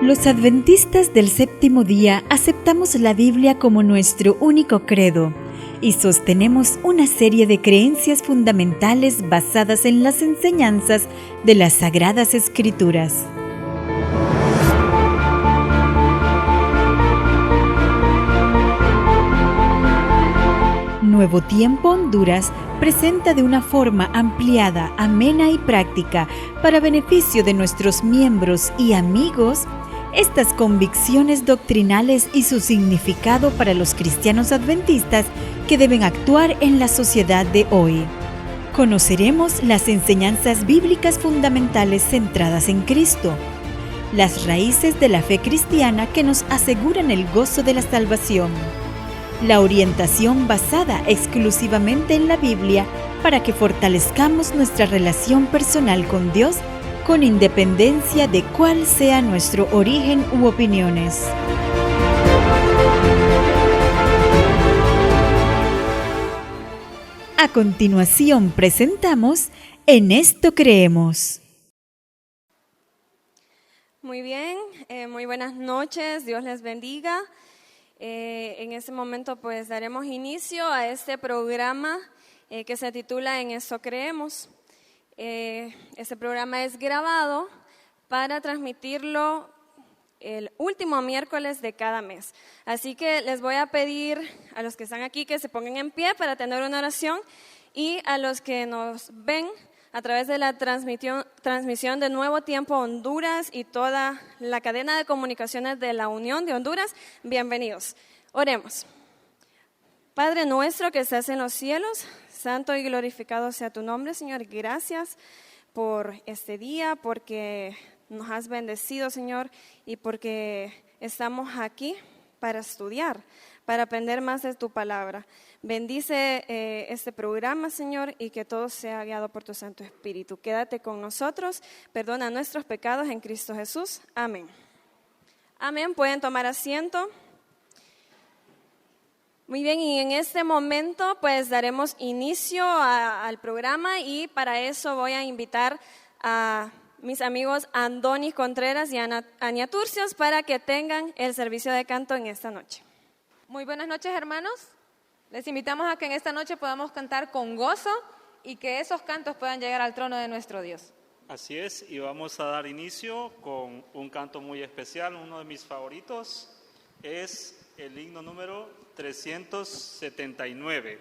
Los adventistas del séptimo día aceptamos la Biblia como nuestro único credo y sostenemos una serie de creencias fundamentales basadas en las enseñanzas de las Sagradas Escrituras. Nuevo Tiempo Honduras presenta de una forma ampliada, amena y práctica para beneficio de nuestros miembros y amigos estas convicciones doctrinales y su significado para los cristianos adventistas que deben actuar en la sociedad de hoy. Conoceremos las enseñanzas bíblicas fundamentales centradas en Cristo, las raíces de la fe cristiana que nos aseguran el gozo de la salvación, la orientación basada exclusivamente en la Biblia para que fortalezcamos nuestra relación personal con Dios con independencia de cuál sea nuestro origen u opiniones. A continuación presentamos En esto creemos. Muy bien, muy buenas noches, Dios les bendiga. En este momento pues daremos inicio a este programa que se titula En esto creemos. Este programa es grabado para transmitirlo el último miércoles de cada mes. Así que les voy a pedir a los que están aquí que se pongan en pie para tener una oración y a los que nos ven a través de la transmisión de Nuevo Tiempo Honduras y toda la cadena de comunicaciones de la Unión de Honduras, bienvenidos. Oremos. Padre nuestro que estás en los cielos, santo y glorificado sea tu nombre, Señor. Gracias por este día, porque nos has bendecido, Señor, y porque estamos aquí para estudiar, para aprender más de tu palabra. Bendice este programa, Señor, y que todo sea guiado por tu Santo Espíritu. Quédate con nosotros, perdona nuestros pecados en Cristo Jesús. Amén. Amén. Pueden tomar asiento. Muy bien, y en este momento pues daremos inicio al programa y para eso voy a invitar a mis amigos Andoni Contreras y Ania Turcios para que tengan el servicio de canto en esta noche. Muy buenas noches, hermanos. Les invitamos a que en esta noche podamos cantar con gozo y que esos cantos puedan llegar al trono de nuestro Dios. Así es, y vamos a dar inicio con un canto muy especial. Uno de mis favoritos es el himno número 379.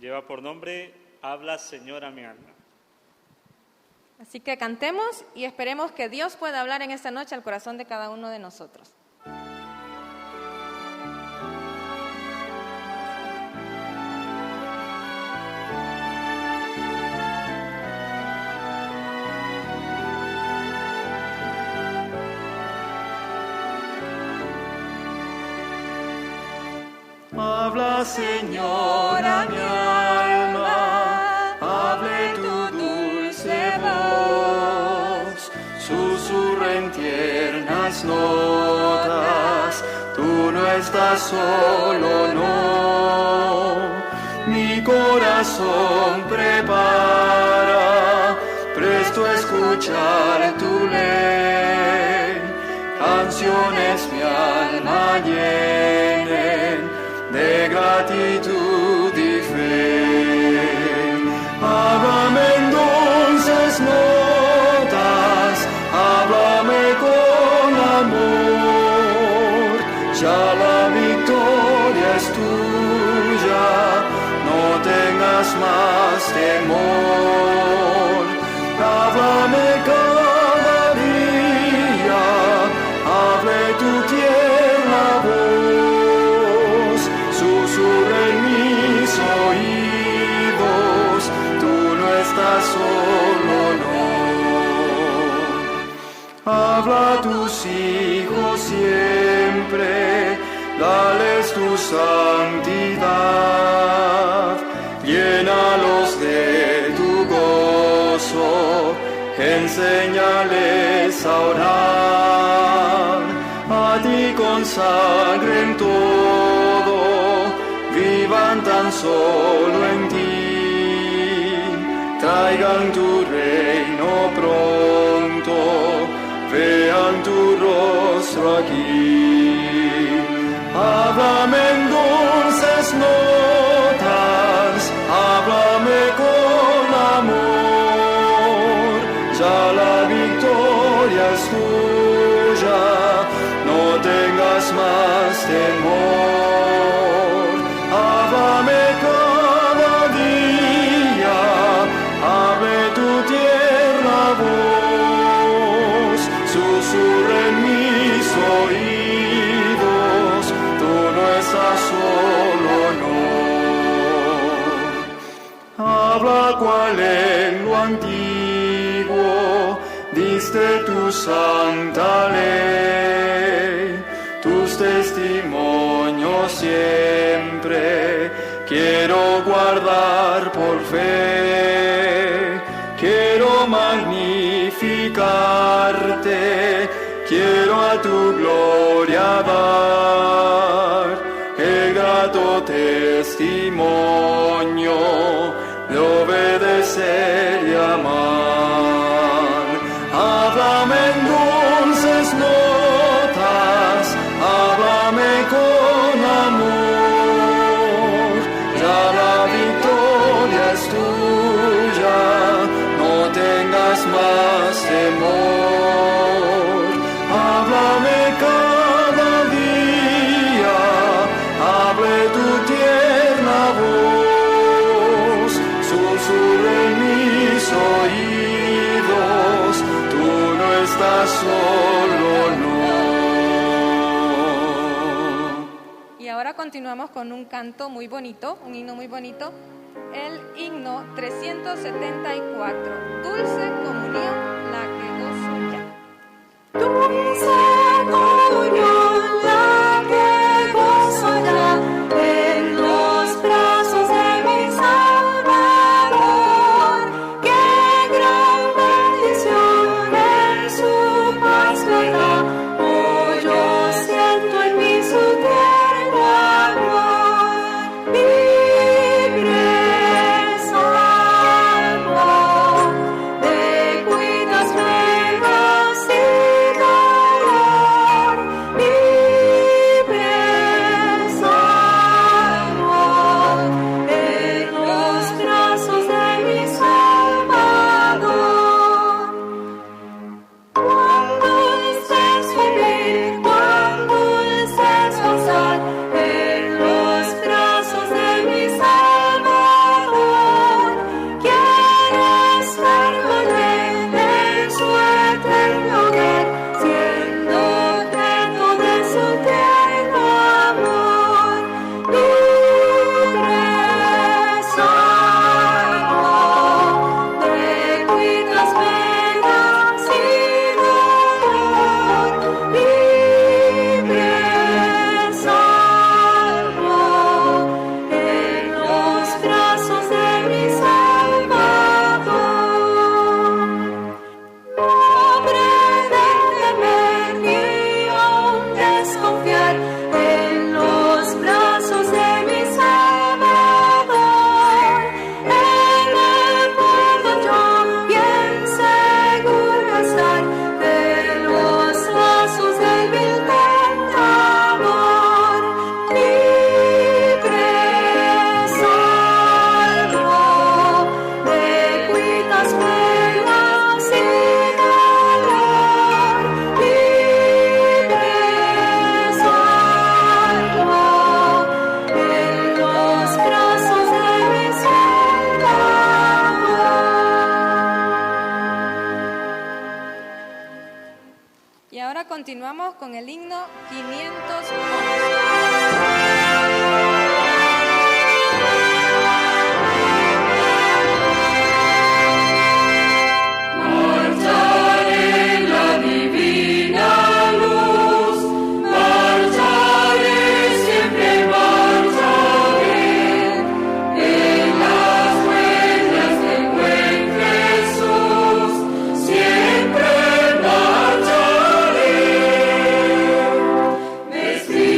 Lleva por nombre Habla, Señor, a mi alma. Así que cantemos y esperemos que Dios pueda hablar en esta noche al corazón de cada uno de nosotros. Habla, Señor, a mi alma, hable tu dulce voz, susurra en tiernas notas, tú no estás solo, no. Mi corazón prepara, presto a escuchar tu ley, canciones mi alma llenen de gratitud y fe. Háblame en dulces notas, háblame con amor, ya la victoria es tuya, no tengas más temor. Háblame cada día, hable tu tierna voz, susurra en mis oídos, tú no estás solo, no. Habla a tus hijos siempre, dales tu santidad, llénalos de tu gozo, enséñales a orar, a ti consagren todo, vivan tan solo en ti, traigan tu reino pronto, vean tu rostro encuentro aquí. Háblame en dulces notas, háblame con amor. Ya la victoria es tuya, no tengas más temor. Háblame cada día, abre tu tierna voz, susurra en mis oídos, tú no estás solo, no. Habla cual lengua antiguo, diste tu santa ley, tus testimonios siempre quiero guardar por fe. Quiero magnificarte, quiero a tu gloria dar el grato testimonio de obedecer y amar. Háblame en dulces notas, háblame con amor. Ya la victoria es tuya, no tengas más temor. Háblame cada día, hable tu tierna voz, susurra en mis oídos, tú no estás solo, no. Y ahora continuamos con un canto muy bonito, un himno muy bonito, el himno 374, Dulce Comunión, la que gozo ya. Dulce comunión, la que gozo ya, en los brazos de mi Salvador. Qué gran bendición en su paz me da, hoy yo siento en mí su tierno amor. Libre, salvo, de cuitas pegas y dolor. Libre, salvo, en los brazos de mi Salvador. Cuán dulce es vivir, cuán dulce es gozar en los brazos de mi Salvador. Quiero estar con él en su eterno hogar, siendo objeto de su tierno amor. Libre, salvo, de cuitas penas y dolor. Libre, salvo, en los brazos de mi Salvador. No habré de temer ni aún desconfiar en los brazos de mi Salvador. En él puedo yo bien seguro estar de los lazos del vil tentador. Libre, salvo, de cuitas penas y dolor. Libre, salvo, en los brazos de mi Salvador. Y ahora continuamos con el himno 511. Marcharé en la divina luz, marcharé, siempre marcharé, en las huellas del buen Jesús, siempre marcharé. Vestido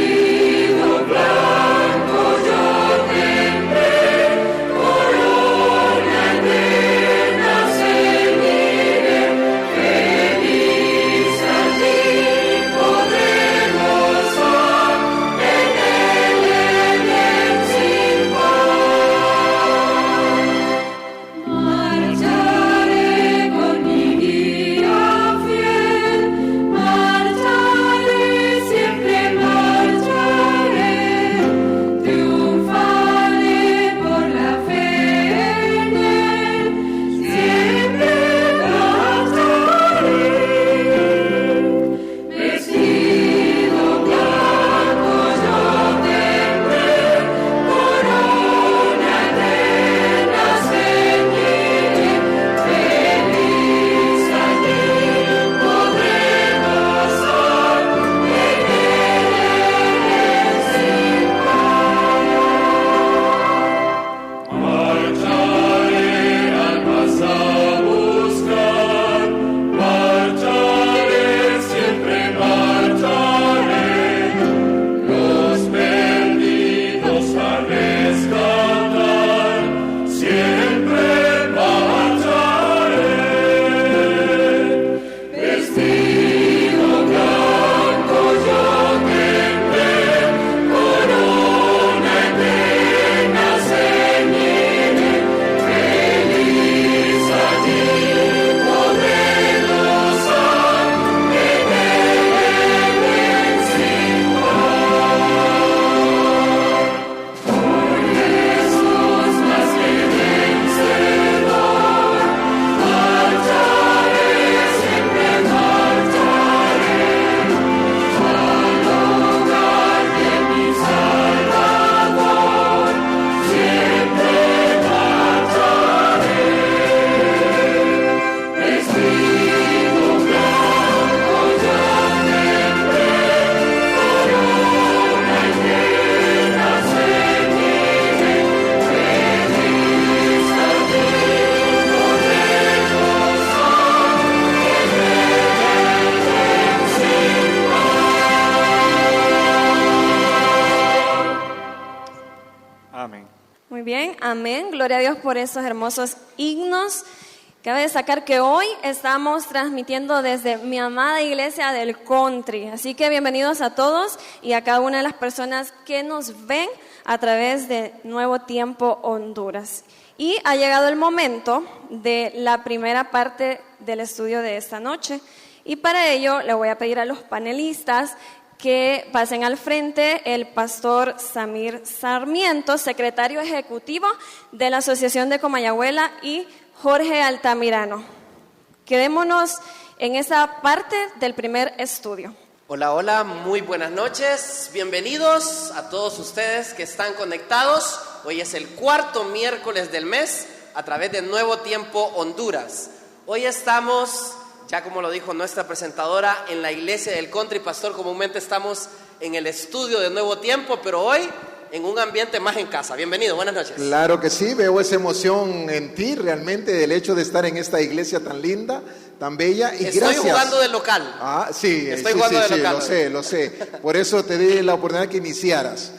Muy bien, amén. Gloria a Dios por esos hermosos himnos. Cabe destacar que hoy estamos transmitiendo desde mi amada iglesia del Country. Así que bienvenidos a todos y a cada una de las personas que nos ven a través de Nuevo Tiempo Honduras. Y ha llegado el momento de la primera parte del estudio de esta noche. Y para ello le voy a pedir a los panelistas que pasen al frente el pastor Samir Sarmiento, secretario ejecutivo de la Asociación de Comayagüela, y Jorge Altamirano. Quedémonos en esa parte del primer estudio. Hola, hola, muy buenas noches. Bienvenidos a todos ustedes que están conectados. Hoy es el cuarto miércoles del mes a través de Nuevo Tiempo Honduras. Hoy estamos, ya como lo dijo nuestra presentadora, en la iglesia del Country. Pastor, comúnmente estamos en el estudio de Nuevo Tiempo, pero hoy en un ambiente más en casa. Bienvenido, buenas noches. Claro que sí, veo esa emoción en ti realmente del hecho de estar en esta iglesia tan linda, tan bella, y Estoy gracias. jugando de local. Ah, sí, Estoy jugando de local. Lo sé. Por eso te di la oportunidad que iniciaras.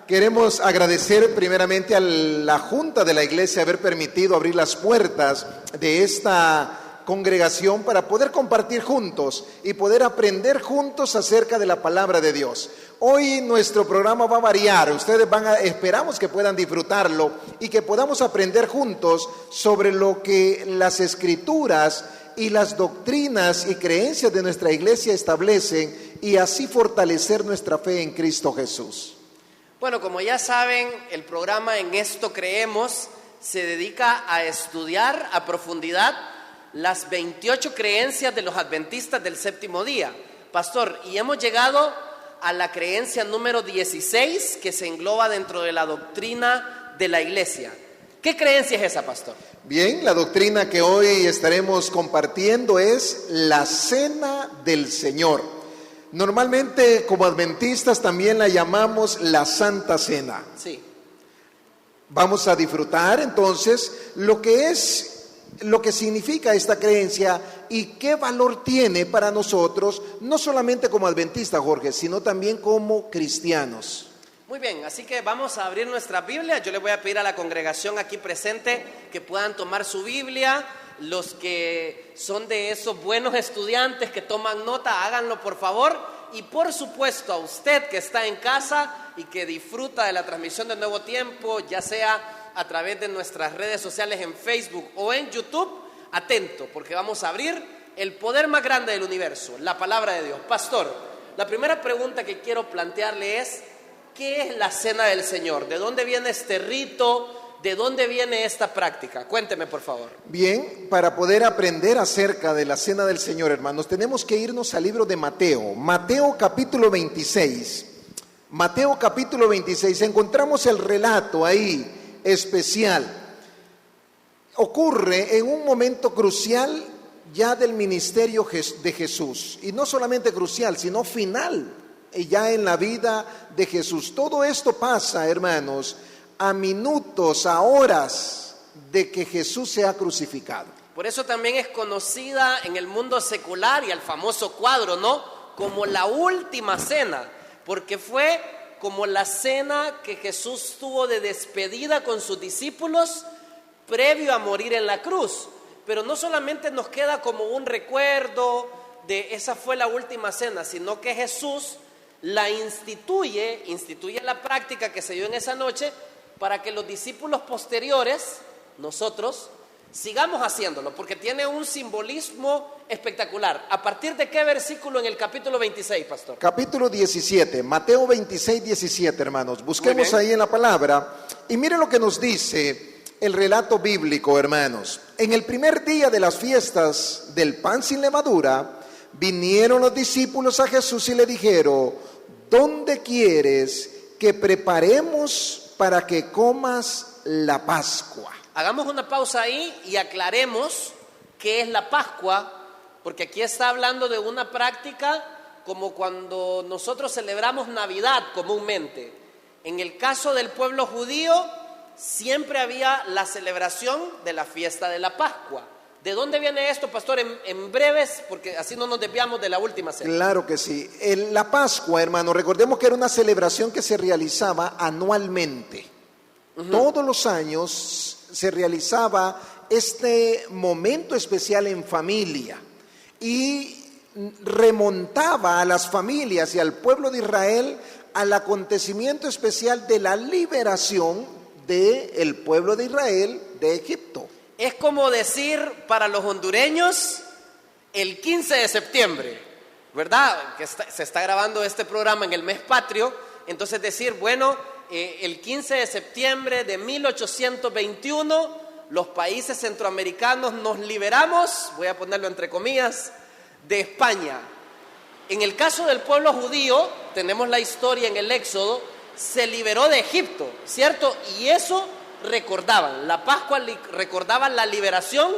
Queremos agradecer primeramente a la Junta de la Iglesia haber permitido abrir las puertas de esta congregación para poder compartir juntos y poder aprender juntos acerca de la palabra de Dios. Hoy nuestro programa va a variar, ustedes esperamos que puedan disfrutarlo y que podamos aprender juntos sobre lo que las escrituras y las doctrinas y creencias de nuestra iglesia establecen y así fortalecer nuestra fe en Cristo Jesús. Bueno, como ya saben, el programa En Esto Creemos se dedica a estudiar a profundidad las 28 creencias de los adventistas del séptimo día. Pastor, y hemos llegado a la creencia número 16 que se engloba dentro de la doctrina de la iglesia. ¿Qué creencia es esa, pastor? Bien, la doctrina que hoy estaremos compartiendo es la Cena del Señor. Normalmente como adventistas también la llamamos la Santa Cena. Sí. Vamos a disfrutar entonces lo que significa esta creencia y qué valor tiene para nosotros, no solamente como adventistas, Jorge, sino también como cristianos. Muy bien, así que vamos a abrir nuestra Biblia. Yo le voy a pedir a la congregación aquí presente que puedan tomar su Biblia. Los que son de esos buenos estudiantes que toman nota, háganlo por favor. Y por supuesto a usted que está en casa y que disfruta de la transmisión de Nuevo Tiempo, ya sea a través de nuestras redes sociales en Facebook o en YouTube, atento, porque vamos a abrir el poder más grande del universo, la palabra de Dios. Pastor, la primera pregunta que quiero plantearle es, ¿qué es la Cena del Señor? ¿De dónde viene este rito? ¿De dónde viene esta práctica? Cuénteme, por favor. Bien, para poder aprender acerca de la Cena del Señor, hermanos, tenemos que irnos al libro de Mateo. Mateo capítulo 26. Mateo capítulo 26. Encontramos el relato ahí especial. Ocurre en un momento crucial ya del ministerio de Jesús. Y no solamente crucial, sino final, ya en la vida de Jesús. Todo esto pasa, hermanos, a minutos, a horas de que Jesús sea crucificado. Por eso también es conocida en el mundo secular y el famoso cuadro, ¿no? Como la última cena, porque fue como la cena que Jesús tuvo de despedida con sus discípulos previo a morir en la cruz. Pero no solamente nos queda como un recuerdo de esa fue la última cena, sino que Jesús la instituye la práctica que se dio en esa noche para que los discípulos posteriores, nosotros, sigamos haciéndolo, porque tiene un simbolismo espectacular. ¿A partir de qué versículo en el capítulo 26, pastor? Capítulo 17, Mateo 26, 17, hermanos. Busquemos ahí en la palabra y miren lo que nos dice el relato bíblico, hermanos. En el primer día de las fiestas del pan sin levadura, vinieron los discípulos a Jesús y le dijeron, ¿dónde quieres que preparemos para que comas la Pascua? Hagamos una pausa ahí y aclaremos qué es la Pascua, porque aquí está hablando de una práctica como cuando nosotros celebramos Navidad comúnmente. En el caso del pueblo judío, siempre había la celebración de la fiesta de la Pascua. ¿De dónde viene esto, pastor? En breves, porque así no nos desviamos de la última cena. Claro que sí. La Pascua, hermano, recordemos que era una celebración que se realizaba anualmente. Todos los años se realizaba este momento especial en familia y remontaba a las familias y al pueblo de Israel al acontecimiento especial de la liberación del pueblo de Israel de Egipto. Es como decir para los hondureños el 15 de septiembre, ¿verdad? Que se está grabando este programa en el mes patrio, entonces decir, bueno, el 15 de septiembre de 1821 los países centroamericanos nos liberamos, voy a ponerlo entre comillas, de España. En el caso del pueblo judío, tenemos la historia en el Éxodo, se liberó de Egipto, ¿cierto? Y eso recordaban, la Pascua recordaba la liberación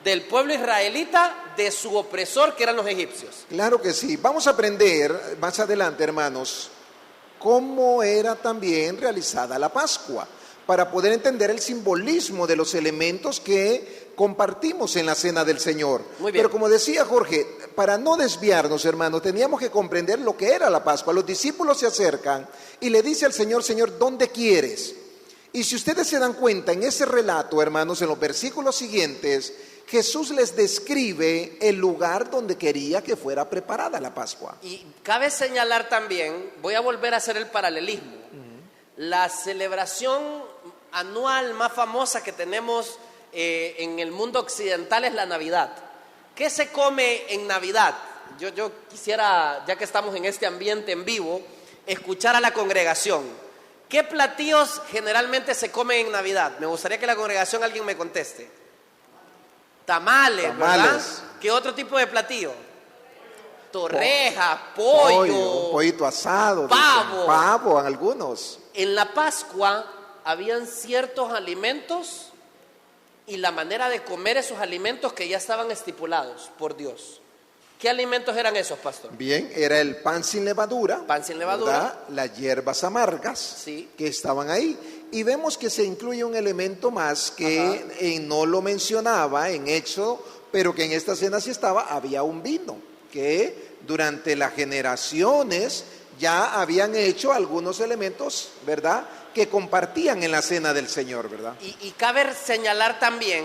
del pueblo israelita de su opresor, que eran los egipcios. Claro que sí. Vamos a aprender más adelante, hermanos, cómo era también realizada la Pascua, para poder entender el simbolismo de los elementos que compartimos en la Cena del Señor. Muy bien. Pero como decía Jorge, para no desviarnos, hermanos, teníamos que comprender lo que era la Pascua. Los discípulos se acercan y le dice al Señor, Señor, ¿dónde quieres? Y si ustedes se dan cuenta, en ese relato, hermanos, en los versículos siguientes, Jesús les describe el lugar donde quería que fuera preparada la Pascua. Y cabe señalar también, voy a volver a hacer el paralelismo, la celebración anual más famosa que tenemos en el mundo occidental es la Navidad. ¿Qué se come en Navidad? Yo quisiera, ya que estamos en este ambiente en vivo, escuchar a la congregación. ¿Qué platillos generalmente se comen en Navidad? Me gustaría que la congregación alguien me conteste. Tamales, ¿verdad? ¿Qué otro tipo de platillo? Torrejas, pollo, un pollito asado, pavo. Pavo, algunos. En la Pascua habían ciertos alimentos y la manera de comer esos alimentos que ya estaban estipulados por Dios. ¿Qué alimentos eran esos, pastor? Bien, era el pan sin levadura. Pan sin levadura. ¿Verdad? Las hierbas amargas, sí, que estaban ahí. Y vemos que se incluye un elemento más que no lo mencionaba en Éxodo, pero que en esta cena sí estaba, había un vino, que durante las generaciones ya habían hecho algunos elementos, ¿verdad?, que compartían en la cena del Señor, ¿verdad? Y cabe señalar también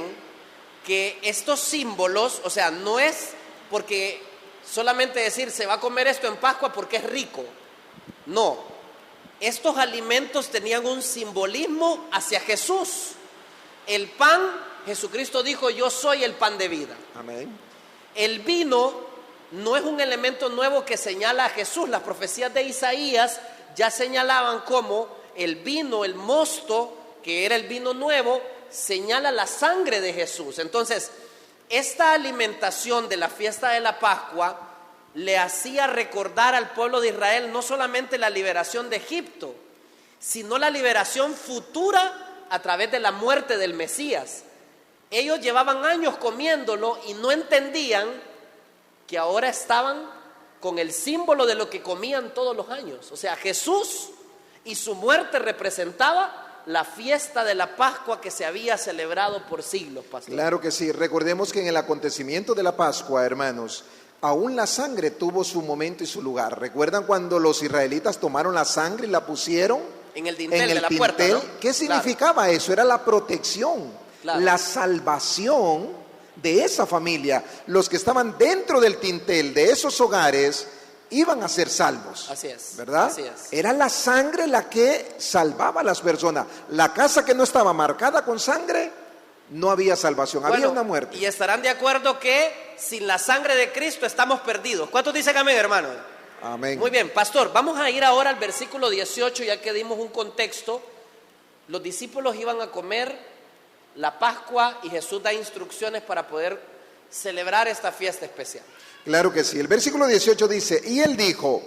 que estos símbolos, o sea, no es porque solamente decir se va a comer esto en Pascua porque es rico. No, estos alimentos tenían un simbolismo hacia Jesús. El pan, Jesucristo dijo, yo soy el pan de vida. Amén. El vino no es un elemento nuevo que señala a Jesús. Las profecías de Isaías ya señalaban cómo el vino, el mosto, que era el vino nuevo, señala la sangre de Jesús. Entonces, esta alimentación de la fiesta de la Pascua le hacía recordar al pueblo de Israel no solamente la liberación de Egipto, sino la liberación futura a través de la muerte del Mesías. Ellos llevaban años comiéndolo y no entendían que ahora estaban con el símbolo de lo que comían todos los años. O sea, Jesús y su muerte representaba la fiesta de la Pascua que se había celebrado por siglos, pastor. Claro que sí. Recordemos que en el acontecimiento de la Pascua, hermanos, aún la sangre tuvo su momento y su lugar. ¿Recuerdan cuando los israelitas tomaron la sangre y la pusieron en el dintel de la puerta, ¿no? ¿Qué significaba eso? Era la protección, la salvación de esa familia. Los que estaban dentro del dintel de esos hogares iban a ser salvos. Así es, ¿verdad? Así es. Era la sangre la que salvaba a las personas. La casa que no estaba marcada con sangre, no había salvación, había una muerte. Y estarán de acuerdo que sin la sangre de Cristo estamos perdidos. ¿Cuántos dicen amén, hermano? Amén. Muy bien, pastor, vamos a ir ahora al versículo 18, ya que dimos un contexto. Los discípulos iban a comer la Pascua y Jesús da instrucciones para poder celebrar esta fiesta especial. Claro que sí. El versículo 18 dice, y él dijo,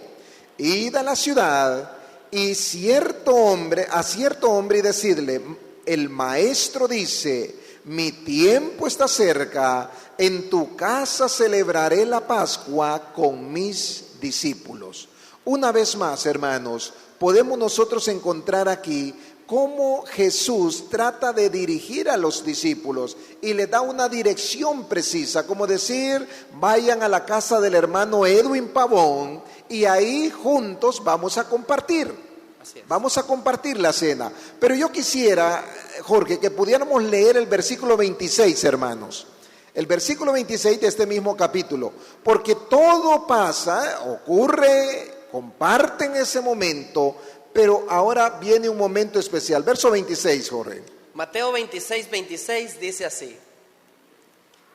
id a la ciudad y a cierto hombre y decidle, el maestro dice, mi tiempo está cerca, en tu casa celebraré la Pascua con mis discípulos. Una vez más, hermanos, podemos nosotros encontrar aquí cómo Jesús trata de dirigir a los discípulos y le da una dirección precisa, como decir, vayan a la casa del hermano Edwin Pavón y ahí juntos vamos a compartir. Así es. Vamos a compartir la cena. Pero yo quisiera, Jorge, que pudiéramos leer el versículo 26, hermanos. El versículo 26 de este mismo capítulo. Porque todo pasa, ocurre, comparten ese momento, pero ahora viene un momento especial. Verso 26, Jorge. Mateo 26, 26 dice así: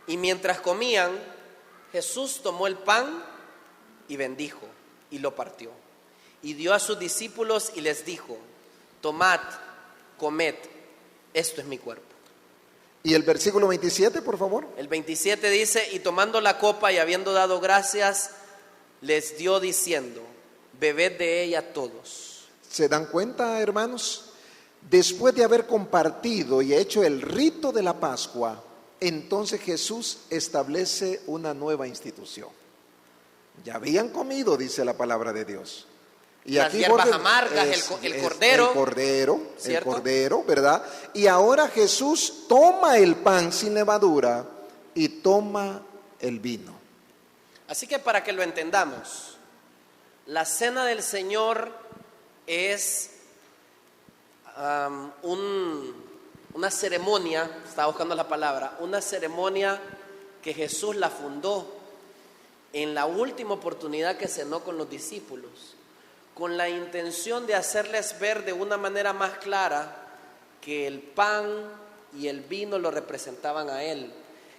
y mientras comían, Jesús tomó el pan y bendijo y lo partió. Y dio a sus discípulos y les dijo: tomad, comed, esto es mi cuerpo. Y el versículo 27, por favor. El 27 dice: y tomando la copa y habiendo dado gracias, les dio diciendo: bebed de ella todos. ¿Se dan cuenta, hermanos? Después de haber compartido y hecho el rito de la Pascua, entonces Jesús establece una nueva institución. Ya habían comido, dice la palabra de Dios. Y las aquí, hierbas Jorge, amargas, el cordero. El cordero, ¿verdad? Y ahora Jesús toma el pan sin levadura y toma el vino. Así que para que lo entendamos, la cena del Señor es una ceremonia, estaba buscando la palabra, una ceremonia que Jesús la fundó en la última oportunidad que cenó con los discípulos, con la intención de hacerles ver de una manera más clara que el pan y el vino lo representaban a Él,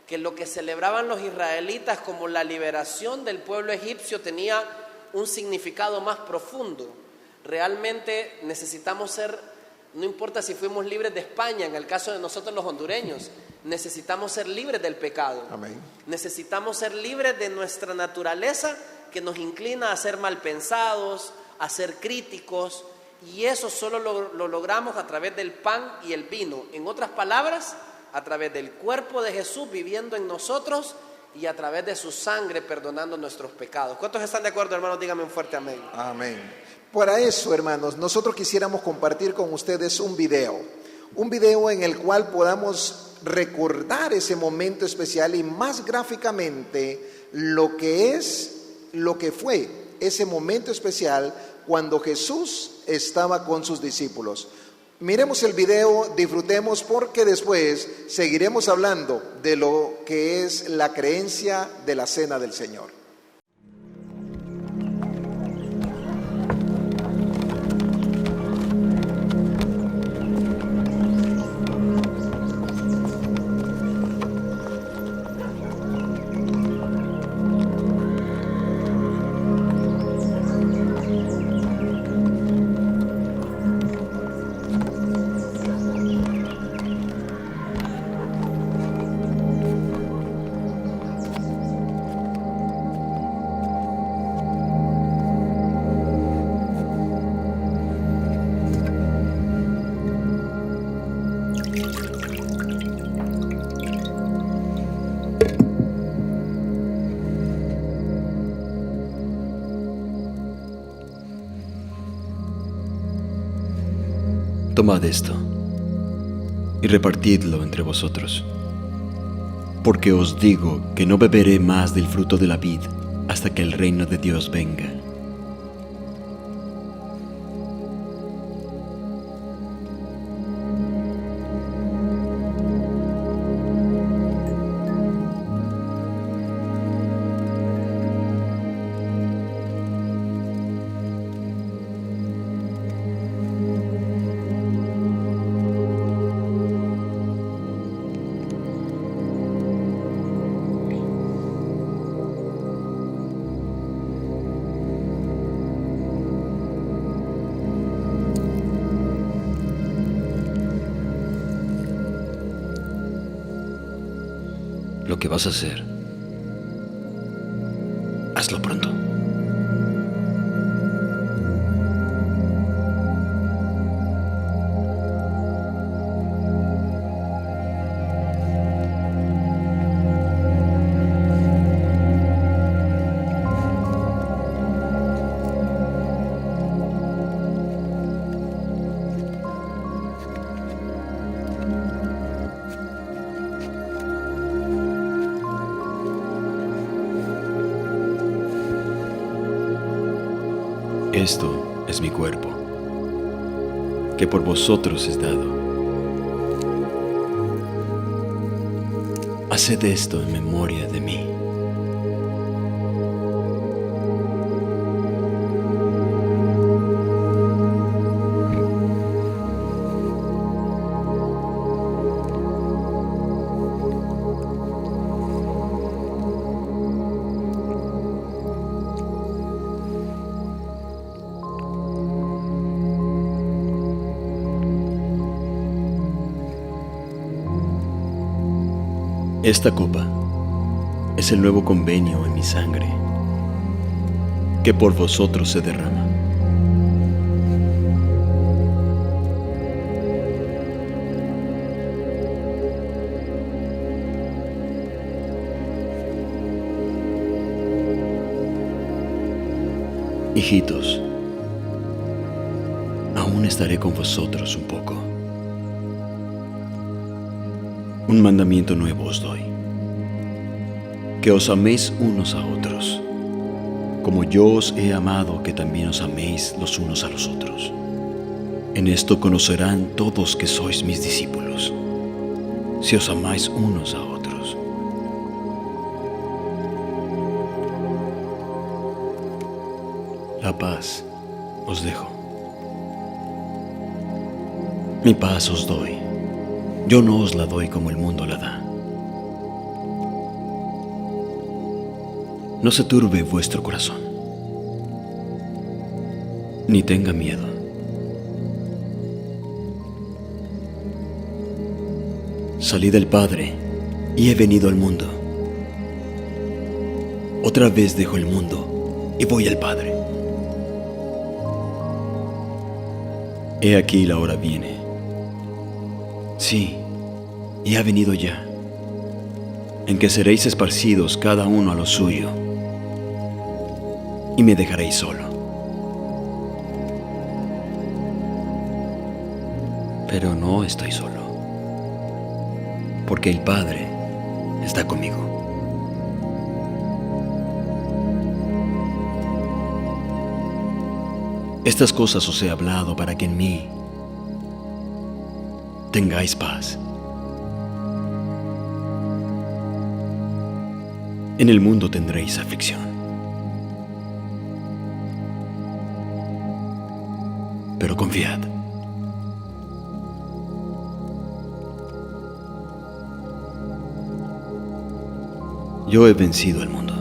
que lo que celebraban los israelitas como la liberación del pueblo egipcio tenía un significado más profundo. Realmente necesitamos ser, no importa si fuimos libres de España, en el caso de nosotros los hondureños, necesitamos ser libres del pecado. Amén. Necesitamos ser libres de nuestra naturaleza que nos inclina a ser mal pensados, a ser críticos, y eso solo lo logramos a través del pan y el vino. En otras palabras, a través del cuerpo de Jesús viviendo en nosotros y a través de su sangre perdonando nuestros pecados. ¿Cuántos están de acuerdo, hermanos? Díganme un fuerte amén. Amén. Para eso, hermanos, nosotros quisiéramos compartir con ustedes un video en el cual podamos recordar ese momento especial y más gráficamente lo que fue ese momento especial cuando Jesús estaba con sus discípulos. Miremos el video, disfrutemos, porque después seguiremos hablando de lo que es la creencia de la Cena del Señor. Tomad esto y repartidlo entre vosotros, porque os digo que no beberé más del fruto de la vid hasta que el reino de Dios venga. Lo que vas a hacer, hazlo pronto. Esto es mi cuerpo, que por vosotros es dado. Haced esto en memoria de mí. Esta copa es el nuevo convenio en mi sangre, que por vosotros se derrama. Hijitos, aún estaré con vosotros un poco. Un mandamiento nuevo os doy, que os améis unos a otros, como yo os he amado, que también os améis los unos a los otros. En esto conocerán todos que sois mis discípulos, si os amáis unos a otros. La paz os dejo, mi paz os doy. Yo no os la doy como el mundo la da. No se turbe vuestro corazón, ni tenga miedo. Salí del Padre y he venido al mundo. Otra vez dejo el mundo y voy al Padre. He aquí la hora viene. Sí, y ha venido ya, en que seréis esparcidos cada uno a lo suyo, y me dejaréis solo. Pero no estoy solo, porque el Padre está conmigo. Estas cosas os he hablado para que en mí tengáis paz. En el mundo tendréis aflicción, pero confiad. Yo he vencido al mundo.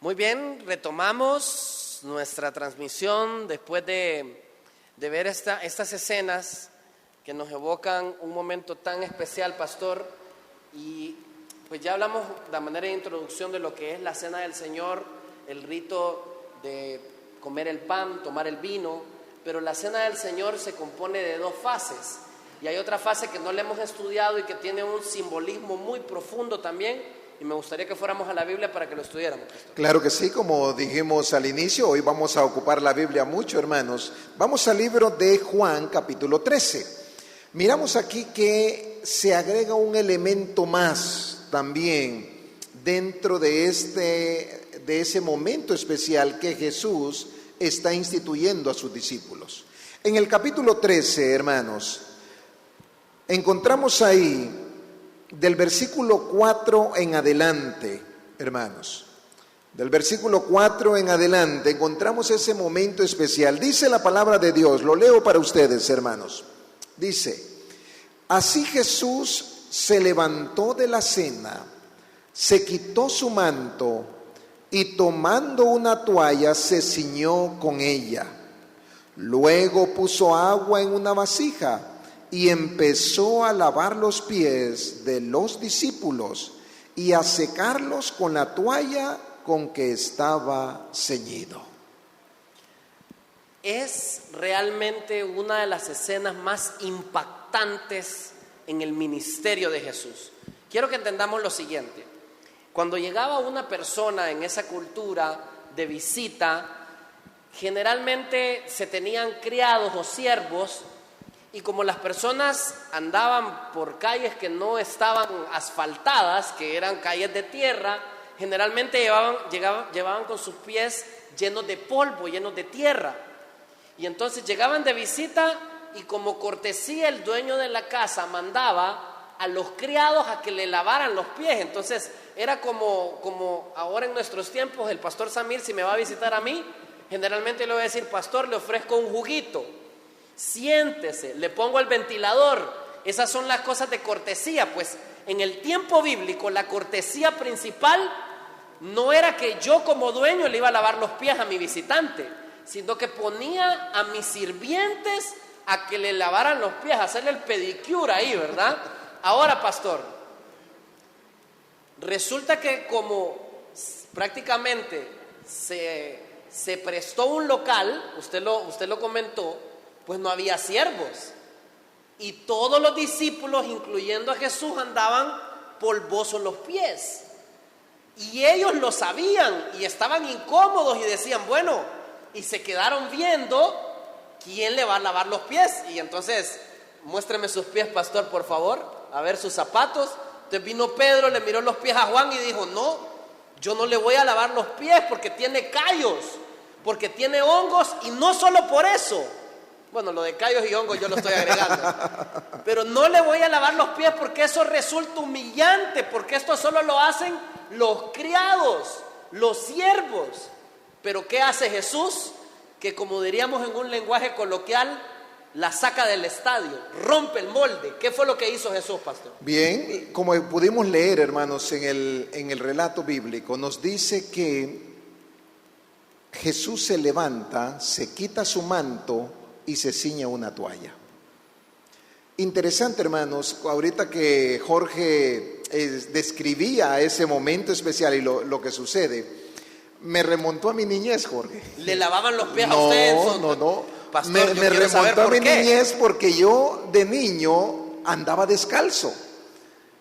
Muy bien, retomamos nuestra transmisión después de ver estas escenas que nos evocan un momento tan especial, pastor. Y pues ya hablamos de manera de introducción de lo que es la cena del Señor, el rito de comer el pan, tomar el vino, pero la cena del Señor se compone de dos fases. Y hay otra fase que no la hemos estudiado y que tiene un simbolismo muy profundo también. Y me gustaría que fuéramos a la Biblia para que lo estudiáramos. Claro que sí, como dijimos al inicio, hoy vamos a ocupar la Biblia mucho, hermanos. Vamos al libro de Juan, capítulo 13. Miramos aquí que se agrega un elemento más también dentro de ese momento especial que Jesús está instituyendo a sus discípulos. En el capítulo 13, hermanos, encontramos ahí del versículo 4 en adelante, hermanos, del versículo 4 en adelante encontramos ese momento especial. Dice la palabra de Dios, lo leo para ustedes, hermanos. Dice: así Jesús se levantó de la cena, se quitó su manto y tomando una toalla se ciñó con ella. Luego puso agua en una vasija y empezó a lavar los pies de los discípulos y a secarlos con la toalla con que estaba ceñido. Es realmente una de las escenas más impactantes en el ministerio de Jesús. Quiero que entendamos lo siguiente. Cuando llegaba una persona en esa cultura de visita, generalmente se tenían criados o siervos, y como las personas andaban por calles que no estaban asfaltadas, que eran calles de tierra, generalmente llevaban con sus pies llenos de polvo, llenos de tierra. Y entonces llegaban de visita y como cortesía el dueño de la casa mandaba a los criados a que le lavaran los pies. Entonces era como ahora en nuestros tiempos el pastor Samir, si me va a visitar a mí, generalmente le voy a decir: pastor, le ofrezco un juguito, siéntese, le pongo el ventilador. Esas son las cosas de cortesía. Pues en el tiempo bíblico la cortesía principal no era que yo como dueño le iba a lavar los pies a mi visitante, sino que ponía a mis sirvientes a que le lavaran los pies, a hacerle el pedicure ahí, ¿verdad? Ahora, pastor, resulta que como prácticamente se prestó un local, usted lo comentó, pues no había siervos. Y todos los discípulos, incluyendo a Jesús, andaban polvosos los pies. Y ellos lo sabían y estaban incómodos y decían, bueno, y se quedaron viendo quién le va a lavar los pies. Y entonces, muéstreme sus pies, pastor, por favor, a ver sus zapatos. Entonces vino Pedro, le miró los pies a Juan y dijo, no, yo no le voy a lavar los pies porque tiene callos, porque tiene hongos, y no solo por eso. Bueno, lo de callos y hongos yo lo estoy agregando. Pero no le voy a lavar los pies porque eso resulta humillante, porque esto solo lo hacen los criados, los siervos. Pero ¿qué hace Jesús? Que, como diríamos en un lenguaje coloquial, la saca del estadio, rompe el molde. ¿Qué fue lo que hizo Jesús, pastor? Bien, como pudimos leer, hermanos, en el relato bíblico, nos dice que Jesús se levanta, se quita su manto y se ciña una toalla. Interesante, hermanos, ahorita que Jorge describía ese momento especial y lo que sucede, me remontó a mi niñez, Jorge. ¿Le lavaban los pies a usted? No. Pastor, me remontó a mi niñez porque yo de niño andaba descalzo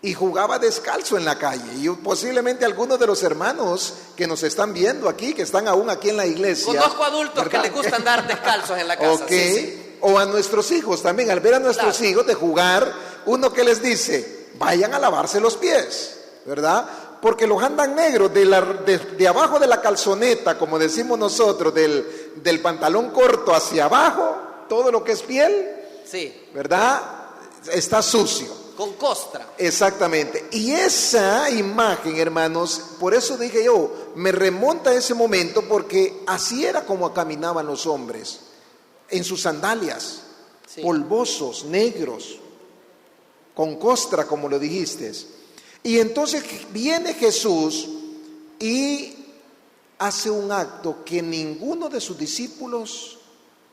y jugaba descalzo en la calle. Y posiblemente algunos de los hermanos que nos están viendo aquí, que están aún aquí en la iglesia. Conozco adultos, ¿verdad?, que les gusta andar descalzos en la casa. Okay. Sí. O a nuestros hijos también, al ver a nuestros hijos de jugar, uno que les dice, vayan a lavarse los pies, ¿verdad? Porque los andan negros de abajo de la calzoneta, como decimos nosotros, del pantalón corto hacia abajo, todo lo que es piel, sí, ¿verdad? Está sucio. Con costra. Exactamente. Y esa imagen, hermanos, por eso dije yo, me remonta a ese momento, porque así era como caminaban los hombres, en sus sandalias, sí, polvosos, negros, con costra, como lo dijiste. Y entonces viene Jesús y hace un acto que ninguno de sus discípulos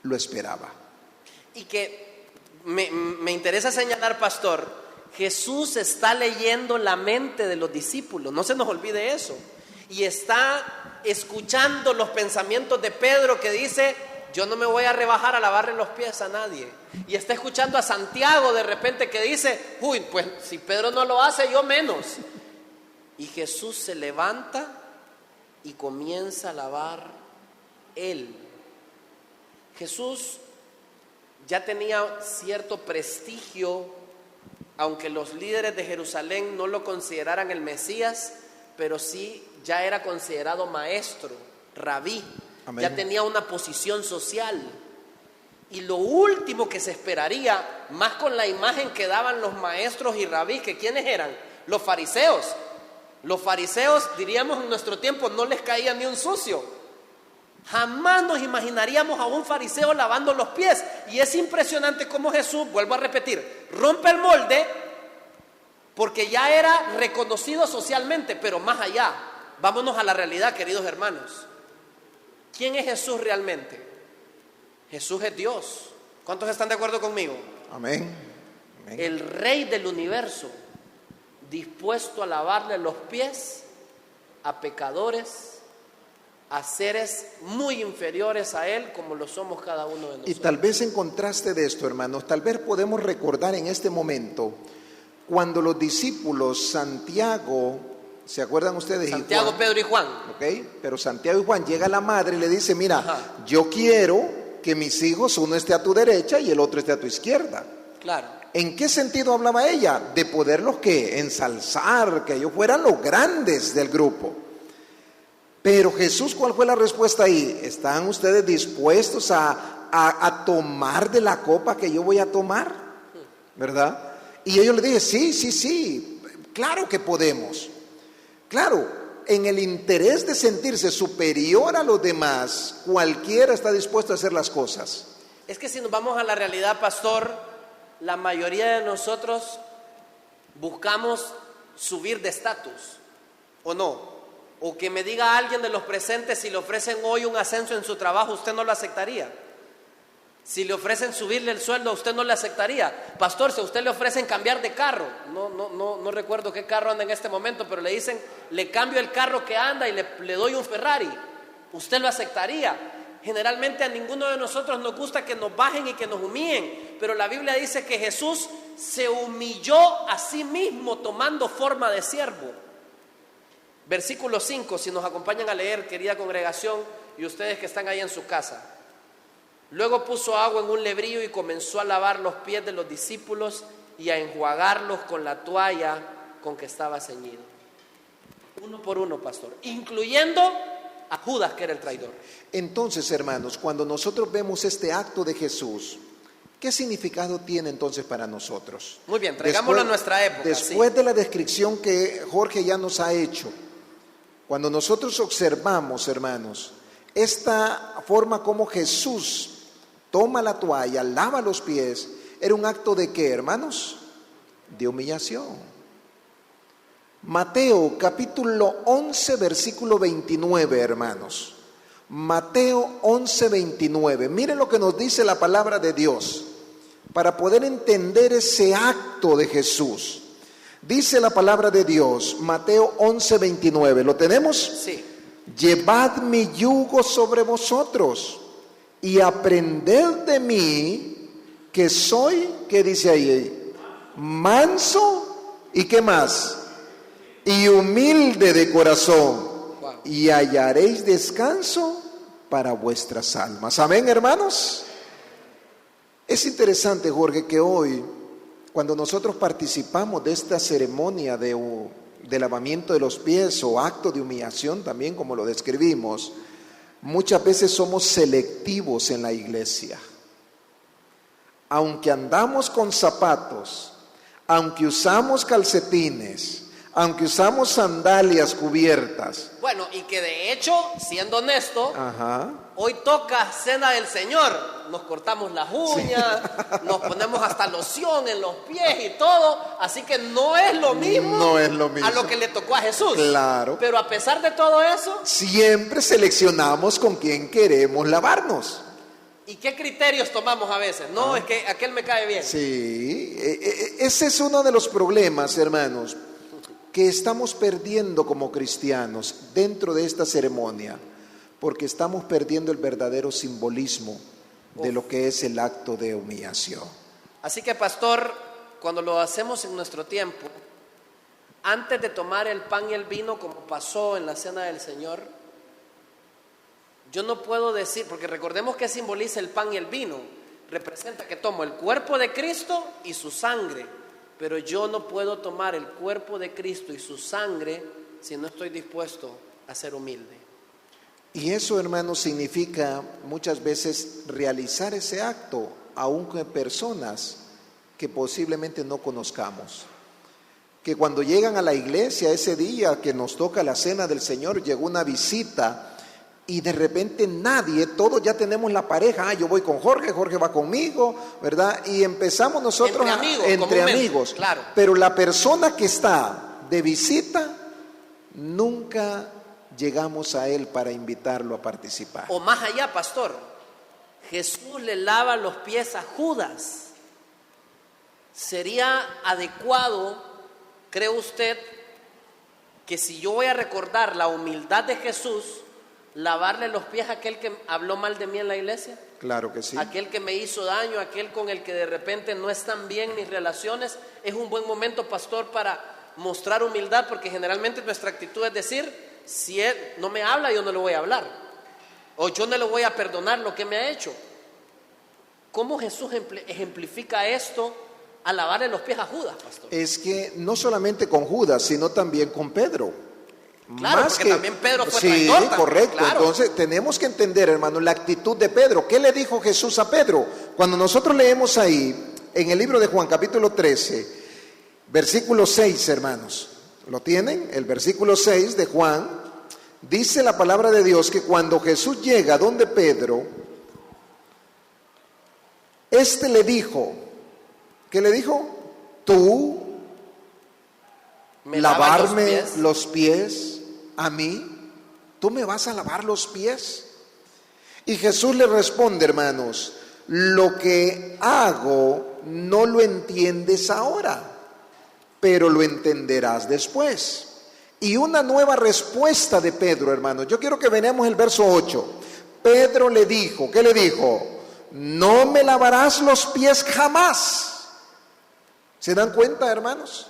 lo esperaba. Y que me interesa señalar, pastor, Jesús está leyendo la mente de los discípulos, no se nos olvide eso. Y está escuchando los pensamientos de Pedro, que dice, yo no me voy a rebajar a lavarle los pies a nadie. Y está escuchando a Santiago de repente que dice, uy, pues si Pedro no lo hace, yo menos. Y Jesús se levanta y comienza a lavar él. Jesús ya tenía cierto prestigio, aunque los líderes de Jerusalén no lo consideraran el Mesías, pero sí ya era considerado maestro, rabí. Amén. Ya tenía una posición social. Y lo último que se esperaría, más con la imagen que daban los maestros y rabís, que ¿quiénes eran? Los fariseos. Los fariseos, diríamos en nuestro tiempo, no les caía ni un sucio. Jamás nos imaginaríamos a un fariseo lavando los pies. Y es impresionante cómo Jesús, vuelvo a repetir, rompe el molde, porque ya era reconocido socialmente, pero más allá. Vámonos a la realidad, queridos hermanos. ¿Quién es Jesús realmente? Jesús es Dios. ¿Cuántos están de acuerdo conmigo? Amén. el Rey del universo, dispuesto a lavarle los pies a pecadores, a seres muy inferiores a Él, como lo somos cada uno de nosotros. Y tal vez en contraste de esto, hermanos, tal vez podemos recordar en este momento cuando los discípulos Santiago, ¿se acuerdan ustedes? Santiago, Pedro y Juan. Ok, pero Santiago y Juan, llega la madre y le dice, mira, Ajá. yo quiero que mis hijos, uno esté a tu derecha y el otro esté a tu izquierda. Claro. ¿En qué sentido hablaba ella? De poderlos que ensalzar, que ellos fueran los grandes del grupo. Pero Jesús, ¿cuál fue la respuesta ahí? ¿Están ustedes dispuestos a tomar de la copa que yo voy a tomar? ¿Verdad? Y ellos le dije, sí, claro que podemos. Claro, en el interés de sentirse superior a los demás, cualquiera está dispuesto a hacer las cosas. Es que si nos vamos a la realidad, pastor, la mayoría de nosotros buscamos subir de estatus, ¿o no? O que me diga alguien de los presentes, si le ofrecen hoy un ascenso en su trabajo, usted no lo aceptaría. Si le ofrecen subirle el sueldo, usted no le aceptaría. Pastor, si a usted le ofrecen cambiar de carro, no recuerdo qué carro anda en este momento, pero le dicen, le cambio el carro que anda y le doy un Ferrari, ¿usted lo aceptaría? Generalmente a ninguno de nosotros nos gusta que nos bajen y que nos humillen, pero la Biblia dice que Jesús se humilló a sí mismo tomando forma de siervo. Versículo 5, si nos acompañan a leer, querida congregación, y ustedes que están ahí en su casa. Luego puso agua en un lebrillo y comenzó a lavar los pies de los discípulos y a enjuagarlos con la toalla con que estaba ceñido. Uno por uno, pastor, incluyendo a Judas, que era el traidor. Entonces, hermanos, cuando nosotros vemos este acto de Jesús, ¿qué significado tiene entonces para nosotros? Muy bien, traigámoslo a nuestra época. Después de la descripción que Jorge ya nos ha hecho, cuando nosotros observamos, hermanos, esta forma como Jesús toma la toalla, lava los pies, era un acto de ¿qué, hermanos? De humillación. Mateo capítulo 11, versículo 29, hermanos. Mateo 11, 29. Miren lo que nos dice la palabra de Dios para poder entender ese acto de Jesús. Dice la palabra de Dios, Mateo 11, 29. ¿Lo tenemos? Sí. Llevad mi yugo sobre vosotros y aprended de mí, que soy, ¿qué dice ahí? Manso y ¿qué más? Y humilde de corazón, y hallaréis descanso para vuestras almas. Amén, hermanos. Es interesante, Jorge, que hoy, cuando nosotros participamos de esta ceremonia de lavamiento de los pies o acto de humillación, también como lo describimos, muchas veces somos selectivos en la iglesia. Aunque andamos con zapatos, aunque usamos calcetines, aunque usamos sandalias cubiertas. Bueno, y que de hecho, siendo honesto, Ajá. Hoy toca cena del Señor. Nos cortamos las uñas, nos ponemos hasta loción en los pies y todo. Así que no es lo mismo, no es lo mismo a lo que le tocó a Jesús. Claro. Pero a pesar de todo eso, siempre seleccionamos con quién queremos lavarnos. ¿Y qué criterios tomamos a veces? No, es que aquel me cae bien. Sí, ese es uno de los problemas, hermanos, que estamos perdiendo como cristianos dentro de esta ceremonia, porque estamos perdiendo el verdadero simbolismo de lo que es el acto de humillación. Así que, pastor, cuando lo hacemos en nuestro tiempo, antes de tomar el pan y el vino, como pasó en la cena del Señor, yo no puedo decir, porque recordemos que simboliza el pan y el vino, representa que tomo el cuerpo de Cristo y su sangre, pero yo no puedo tomar el cuerpo de Cristo y su sangre si no estoy dispuesto a ser humilde. Y eso, hermanos, significa muchas veces realizar ese acto aún con personas que posiblemente no conozcamos. Que cuando llegan a la iglesia ese día que nos toca la cena del Señor, llegó una visita y de repente nadie, todos ya tenemos la pareja, yo voy con Jorge, Jorge va conmigo, ¿verdad? Y empezamos nosotros entre amigos, claro. Pero la persona que está de visita, nunca llegamos a él para invitarlo a participar. O más allá, pastor, Jesús le lava los pies a Judas. ¿sería adecuado, cree usted, que si yo voy a recordar la humildad de Jesús, lavarle los pies a aquel que habló mal de mí en la iglesia? Claro que sí. Aquel que me hizo daño, aquel con el que de repente no están bien mis relaciones. Es un buen momento, pastor, para mostrar humildad, porque generalmente nuestra actitud es decir, si él no me habla, yo no le voy a hablar, o yo no le voy a perdonar lo que me ha hecho. ¿Cómo Jesús ejemplifica esto al lavarle los pies a Judas, pastor? Es que no solamente con Judas, sino también con Pedro. Claro, Más porque que, también Pedro fue sí, traidor. Sí, correcto. Claro. Entonces tenemos que entender, hermano, la actitud de Pedro. ¿Qué le dijo Jesús a Pedro? Cuando nosotros leemos ahí, en el libro de Juan, capítulo 13, versículo 6, hermanos. ¿Lo tienen? El versículo 6 de Juan, dice la palabra de Dios que cuando Jesús llega donde Pedro, este le dijo, ¿qué le dijo? Tú ¿Me lavarme los pies a mí, ¿tú me vas a lavar los pies? Y Jesús le responde, hermanos, lo que hago no lo entiendes ahora, pero lo entenderás después. Y una nueva respuesta de Pedro, hermanos. Yo quiero que veamos el verso 8. Pedro le dijo, ¿qué le dijo? No me lavarás los pies jamás. ¿Se dan cuenta, hermanos?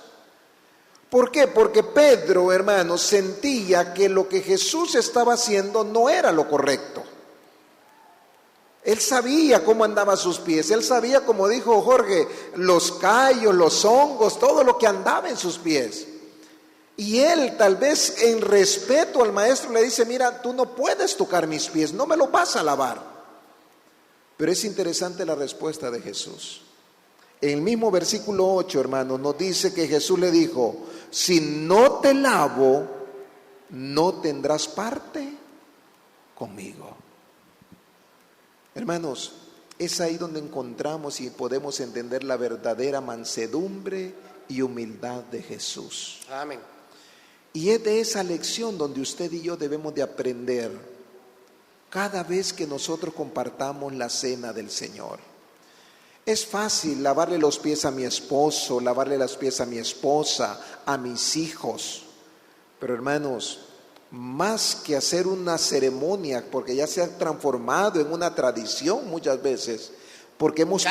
¿Por qué? Porque Pedro, hermanos, sentía que lo que Jesús estaba haciendo no era lo correcto. Él sabía cómo andaban sus pies, él sabía, como dijo Jorge, los callos, los hongos, todo lo que andaba en sus pies. Y él, tal vez en respeto al maestro, le dice, mira, tú no puedes tocar mis pies, no me los vas a lavar. Pero es interesante la respuesta de Jesús. En el mismo versículo 8, hermanos, nos dice que Jesús le dijo, si no te lavo, no tendrás parte conmigo. Hermanos, es ahí donde encontramos y podemos entender la verdadera mansedumbre y humildad de Jesús. Amén. Y es de esa lección donde usted y yo debemos de aprender cada vez que nosotros compartamos la cena del Señor. Es fácil lavarle los pies a mi esposo, lavarle los pies a mi esposa, a mis hijos. Pero hermanos, más que hacer una ceremonia, porque ya se ha transformado en una tradición muchas veces, porque hemos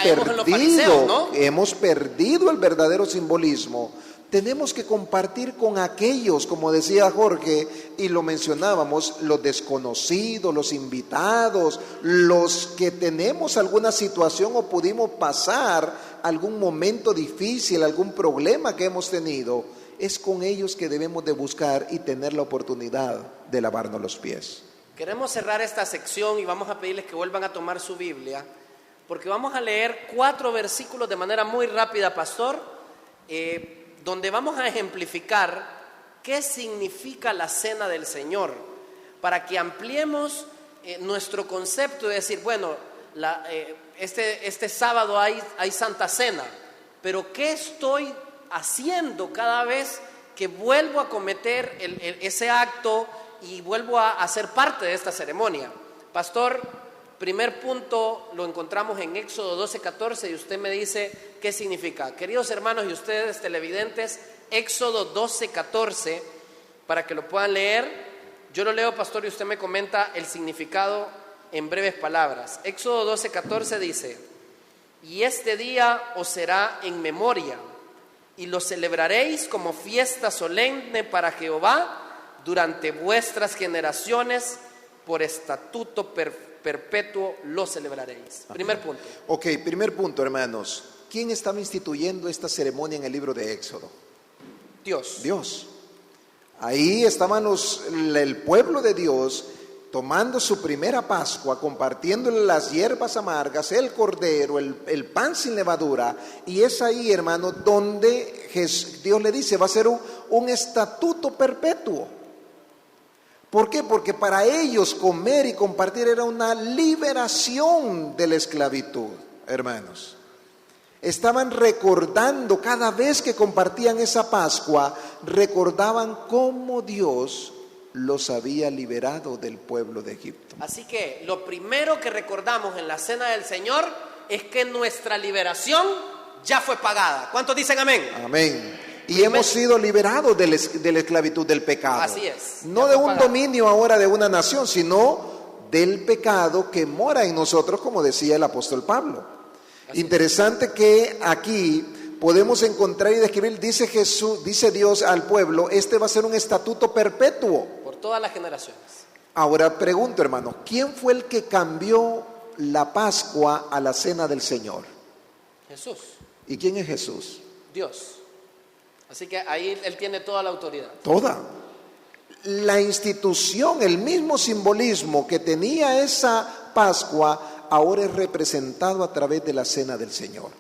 perdido el verdadero simbolismo. Tenemos que compartir con aquellos, como decía Jorge, y lo mencionábamos, los desconocidos, los invitados, los que tenemos alguna situación o pudimos pasar algún momento difícil, algún problema que hemos tenido. Es con ellos que debemos de buscar y tener la oportunidad de lavarnos los pies. Queremos cerrar esta sección y vamos a pedirles que vuelvan a tomar su Biblia, porque vamos a leer 4 versículos de manera muy rápida, pastor, donde vamos a ejemplificar qué significa la cena del Señor, para que ampliemos nuestro concepto de decir, bueno, este sábado hay Santa Cena, pero ¿qué estoy haciendo cada vez que vuelvo a cometer ese acto y vuelvo a ser parte de esta ceremonia? Pastor, primer punto lo encontramos en Éxodo 12:14 y usted me dice qué significa. Queridos hermanos y ustedes televidentes, Éxodo 12:14, para que lo puedan leer. Yo lo leo, pastor, y usted me comenta el significado en breves palabras. Éxodo 12:14 dice, y este día os será en memoria, y lo celebraréis como fiesta solemne para Jehová durante vuestras generaciones, por estatuto perpetuo lo celebraréis. Primer punto. Ok, primer punto, hermanos. ¿Quién estaba instituyendo esta ceremonia en el libro de Éxodo? Dios. Dios. Ahí estaban el pueblo de Dios tomando su primera Pascua, compartiéndole las hierbas amargas, el cordero, el pan sin levadura. Y es ahí, hermano, donde Dios le dice, va a ser un estatuto perpetuo. ¿Por qué? Porque para ellos comer y compartir era una liberación de la esclavitud, hermanos. Estaban recordando, cada vez que compartían esa Pascua, recordaban cómo Dios los había liberado del pueblo de Egipto. Así que lo primero que recordamos en la cena del Señor es que nuestra liberación ya fue pagada. ¿Cuántos dicen amén? Amén. Y hemos sido liberados de la esclavitud del pecado. Así es. No de un dominio ahora de una nación, sino del pecado que mora en nosotros, como decía el apóstol Pablo. Interesante que aquí podemos encontrar y describir, dice Jesús, dice Dios al pueblo, este va a ser un estatuto perpetuo. Por todas las generaciones. Ahora pregunto, hermano, ¿quién fue el que cambió la Pascua a la cena del Señor? Jesús. ¿Y quién es Jesús? Dios. Así que ahí Él tiene toda la autoridad. Toda. La institución, el mismo simbolismo que tenía esa Pascua, ahora es representado a través de la cena del Señor.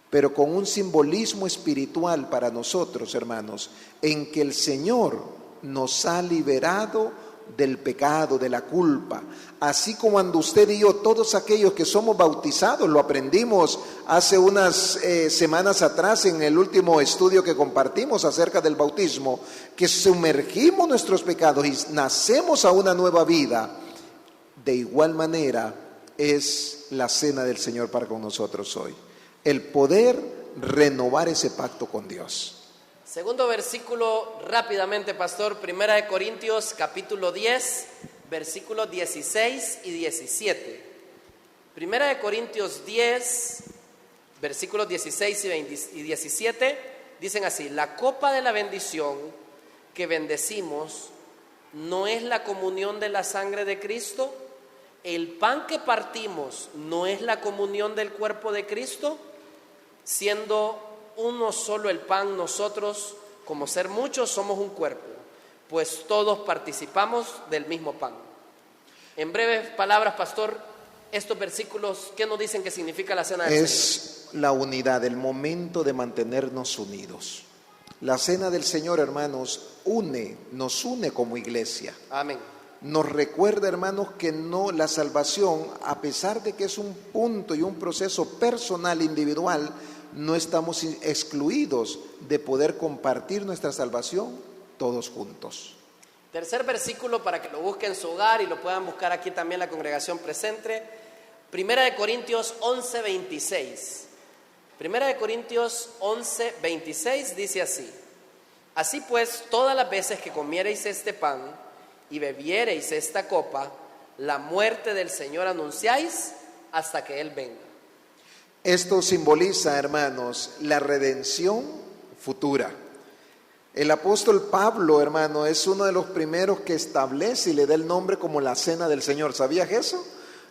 Pero con un simbolismo espiritual para nosotros, hermanos, en que el Señor nos ha liberado del pecado, de la culpa. Así como cuando usted y yo, todos aquellos que somos bautizados, lo aprendimos hace unas semanas atrás en el último estudio que compartimos acerca del bautismo, que sumergimos nuestros pecados y nacemos a una nueva vida. De igual manera es la cena del Señor para con nosotros hoy. El poder renovar ese pacto con Dios. Segundo versículo rápidamente, pastor, 1 de Corintios capítulo 10, versículos 16 y 17. 1 de Corintios 10, versículos 16 y 17, dicen así: la copa de la bendición que bendecimos no es la comunión de la sangre de Cristo. El pan que partimos no es la comunión del cuerpo de Cristo. Siendo uno solo el pan, nosotros, como ser muchos, somos un cuerpo, pues todos participamos del mismo pan. En breves palabras, pastor, estos versículos, ¿qué nos dicen que significa la cena del Señor? Es la unidad, el momento de mantenernos unidos. La cena del Señor, hermanos, nos une como iglesia. Amén. Nos recuerda, hermanos, que no, la salvación, a pesar de que es un punto y un proceso personal, individual, no estamos excluidos de poder compartir nuestra salvación todos juntos. Tercer versículo para que lo busquen en su hogar y lo puedan buscar aquí también la congregación presente. 1 de Corintios 11, 26. 1 de Corintios 11, 26 dice así: así pues, todas las veces que comiereis este pan y bebiereis esta copa, la muerte del Señor anunciáis hasta que Él venga. Esto simboliza, hermanos, la redención futura. El apóstol Pablo, hermano, es uno de los primeros que establece y le da el nombre como la cena del Señor. ¿Sabías eso?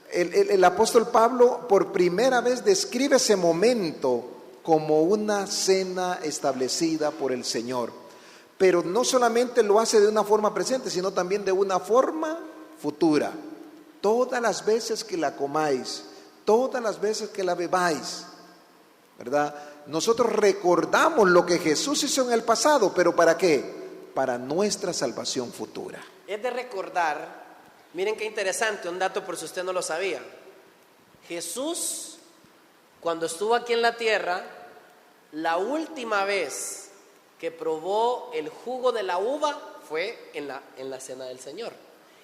El apóstol Pablo por primera vez describe ese momento como una cena establecida por el Señor. Pero no solamente lo hace de una forma presente, sino también de una forma futura. Todas las veces que la comáis, todas las veces que la bebáis, ¿verdad? Nosotros recordamos lo que Jesús hizo en el pasado, pero ¿para qué? Para nuestra salvación futura. Es de recordar, miren qué interesante, un dato por si usted no lo sabía. Jesús, cuando estuvo aquí en la tierra, la última vez que probó el jugo de la uva fue en la cena del Señor.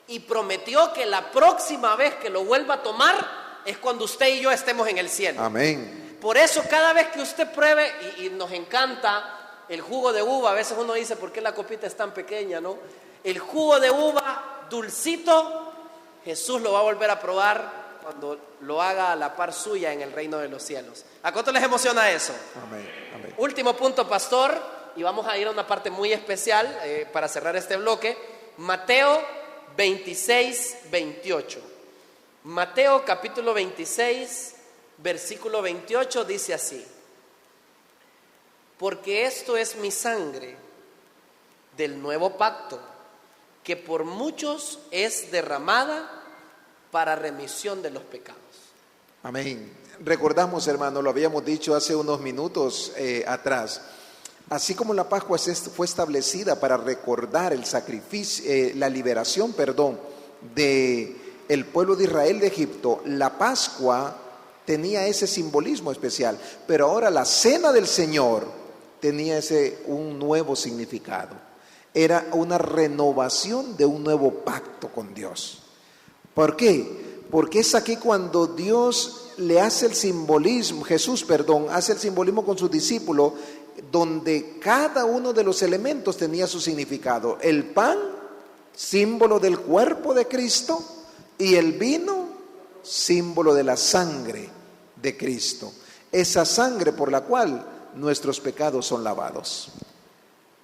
Y prometió que la próxima vez que lo vuelva a tomar es cuando usted y yo estemos en el cielo. Amén. Por eso cada vez que usted pruebe, y nos encanta el jugo de uva, a veces uno dice, ¿por qué la copita es tan pequeña, no? El jugo de uva dulcito, Jesús lo va a volver a probar cuando lo haga a la par suya en el reino de los cielos. ¿A cuánto les emociona eso? Amén. Amén. Último punto, pastor, y vamos a ir a una parte muy especial para cerrar este bloque. Mateo 26, 28. Mateo capítulo 26, versículo 28 dice así: porque esto es mi sangre del nuevo pacto, que por muchos es derramada para remisión de los pecados. Amén. Recordamos, hermano, lo habíamos dicho hace unos minutos atrás. Así como la Pascua fue establecida para recordar el sacrificio, la liberación, de el pueblo de Israel de Egipto, la Pascua tenía ese simbolismo especial, pero ahora la cena del Señor tenía un nuevo significado. Era una renovación de un nuevo pacto con Dios. ¿Por qué? Porque es aquí cuando Dios hace el simbolismo, Jesús, hace el simbolismo con sus discípulos, donde cada uno de los elementos tenía su significado. El pan, símbolo del cuerpo de Cristo, y el vino, símbolo de la sangre de Cristo. Esa sangre por la cual nuestros pecados son lavados.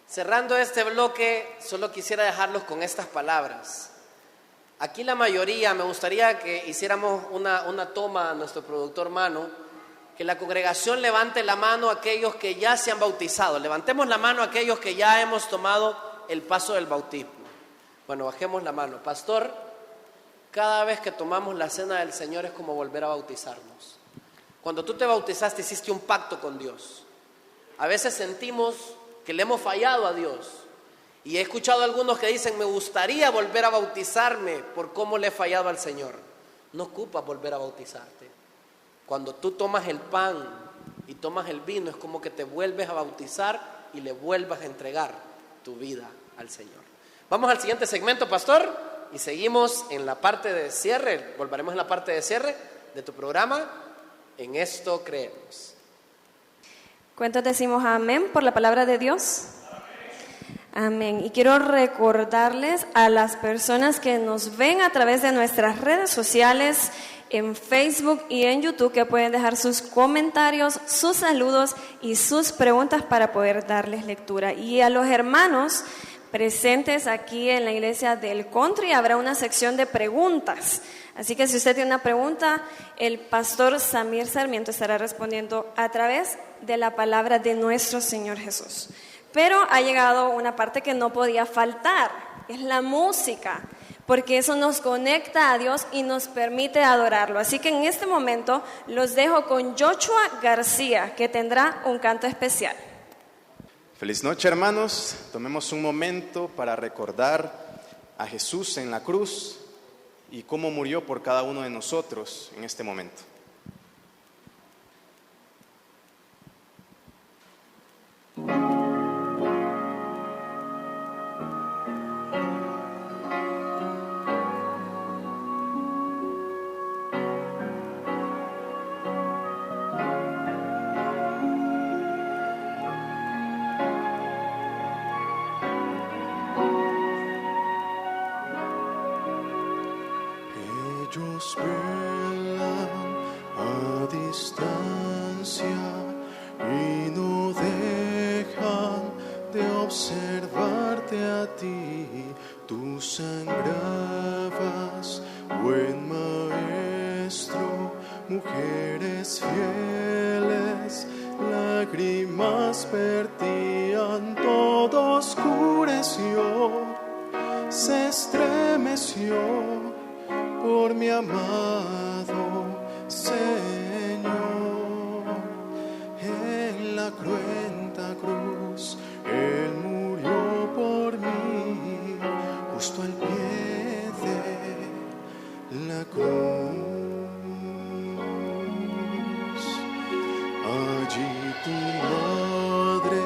Cerrando este bloque, solo quisiera dejarlos con estas palabras. Aquí la mayoría, me gustaría que hiciéramos una toma a nuestro productor Mano, que la congregación levante la mano a aquellos que ya se han bautizado. Levantemos la mano a aquellos que ya hemos tomado el paso del bautismo. Bueno, bajemos la mano. Pastor, cada vez que tomamos la cena del Señor es como volver a bautizarnos. Cuando tú te bautizaste, hiciste un pacto con Dios. A veces sentimos que le hemos fallado a Dios. Y he escuchado a algunos que dicen, me gustaría volver a bautizarme por cómo le he fallado al Señor. No ocupas volver a bautizarte. Cuando tú tomas el pan y tomas el vino, es como que te vuelves a bautizar y le vuelvas a entregar tu vida al Señor. Vamos al siguiente segmento, pastor, y seguimos en la parte de cierre. Volveremos en la parte de cierre de tu programa. En esto creemos. ¿Cuántos decimos amén por la palabra de Dios? Amén. Y quiero recordarles a las personas que nos ven a través de nuestras redes sociales, en Facebook y en YouTube, que pueden dejar sus comentarios, sus saludos y sus preguntas para poder darles lectura. Y a los hermanos presentes aquí en la iglesia del Country habrá una sección de preguntas. Así que si usted tiene una pregunta, el pastor Samir Sarmiento estará respondiendo a través de la palabra de nuestro Señor Jesús. Pero ha llegado una parte que no podía faltar, es la música, porque eso nos conecta a Dios y nos permite adorarlo. Así que en este momento los dejo con Joshua García, que tendrá un canto especial. Feliz noche, hermanos. Tomemos un momento para recordar a Jesús en la cruz y cómo murió por cada uno de nosotros en este momento. Ellos velan a distancia y no dejan de observarte a ti. Tú sangrabas, buen maestro, mujeres fieles, lágrimas vertían, todo oscureció, se estremeció por mi amado Señor. En la cruenta cruz Él murió por mí, justo al pie de la cruz. Allí tu madre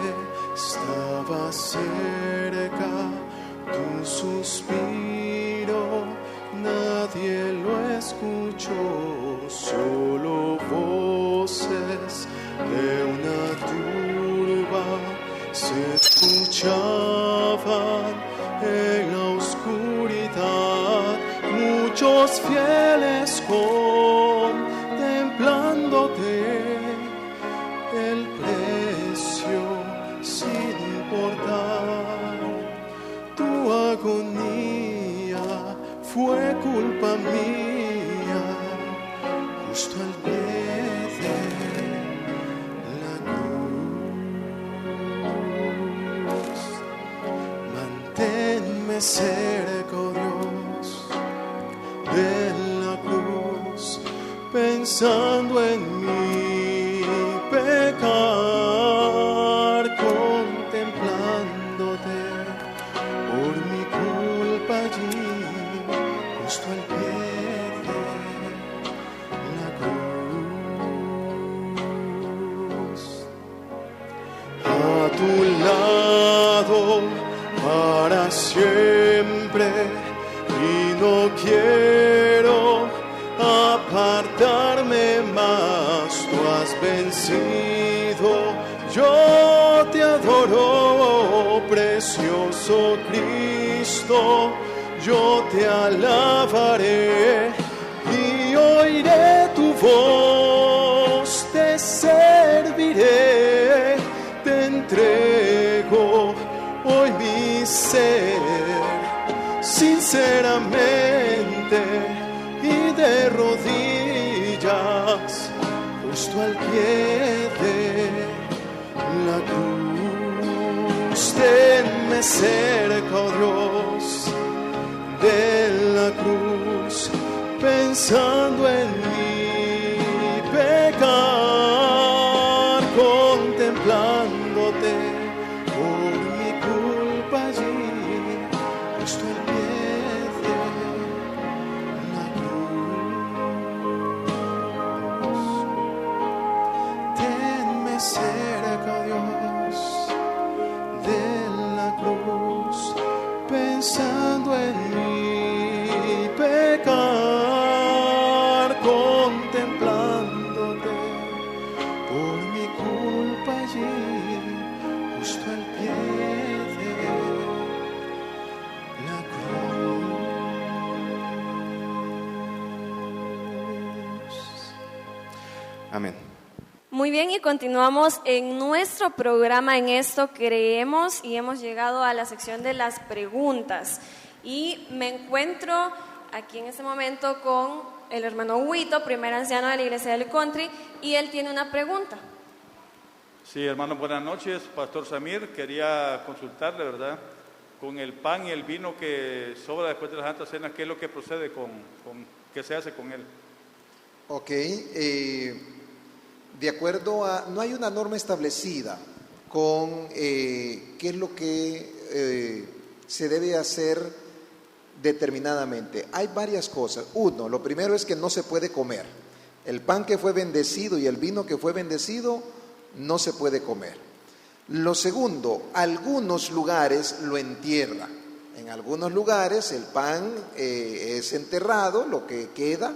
estaba cerca, tu suspiro nadie lo escuchó, solo voces de una turba se escuchaban en la oscuridad, muchos fieles contemplándote, el precio sin importar tu agonía. Fue culpa mía, justo al pie de la cruz. Manténme cerca, oh Dios, de la cruz, pensando en mi pecar, contemplándote por mi culpa allí, justo al pie de la cruz. A tu lado para siempre, y no quiero apartarme más. precioso Cristo, yo te alabaré y oiré tu voz, te serviré, te entrego hoy mi ser, sinceramente y de rodillas, justo al pie de la cruz. Tenme cerca, oh Dios, de la cruz, pensando en mi pecar, contemplándote por mi culpa allí, justo al pie de la cruz. Tenme cerca, oh Dios, de la cruz, pensando en mi pecar, contemplándote por mi culpa allí, justo al pie de la cruz. Amén. Muy bien, y continuamos en nuestro programa En Esto Creemos y hemos llegado a la sección de las preguntas. Y me encuentro aquí en este momento con el hermano Huito, primer anciano de la iglesia del Country, y él tiene una pregunta. Sí, hermano, buenas noches. Pastor Samir, quería consultarle, ¿verdad? Con el pan y el vino que sobra después de la Santa Cena, ¿qué es lo que procede qué se hace con él? Ok, de acuerdo a, no hay una norma establecida con qué es lo que se debe hacer determinadamente. Hay varias cosas. Uno, lo primero es que no se puede comer. El pan que fue bendecido y el vino que fue bendecido no se puede comer. Lo segundo, algunos lugares lo entierran. En algunos lugares el pan es enterrado, lo que queda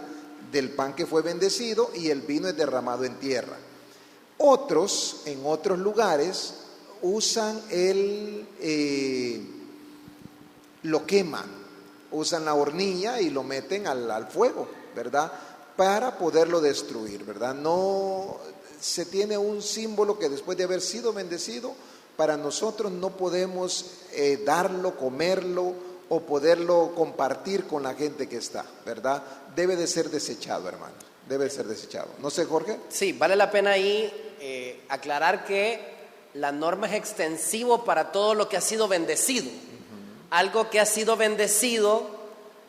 del pan que fue bendecido, y el vino es derramado en tierra. Otros, en otros lugares, usan lo queman, usan la hornilla y lo meten al fuego, ¿verdad? Para poderlo destruir, ¿verdad? No se tiene un símbolo que después de haber sido bendecido, para nosotros no podemos darlo, comerlo o poderlo compartir con la gente que está, ¿verdad? Debe de ser desechado, hermano, debe de ser desechado. No sé, Jorge. Sí, vale la pena ahí aclarar que la norma es extensivo para todo lo que ha sido bendecido. Algo que ha sido bendecido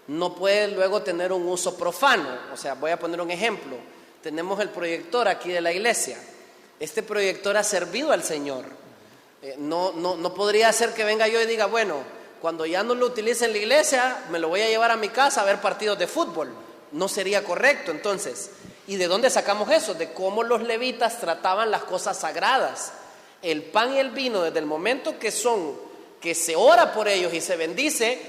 no puede luego tener un uso profano. O sea, voy a poner un ejemplo. Tenemos el proyector aquí de la iglesia. Este proyector ha servido al Señor. No podría ser que venga yo y diga, bueno, cuando ya no lo utilice en la iglesia, me lo voy a llevar a mi casa a ver partidos de fútbol. No sería correcto. Entonces, ¿y de dónde sacamos eso? De cómo los levitas trataban las cosas sagradas. El pan y el vino, desde el momento que se ora por ellos y se bendice,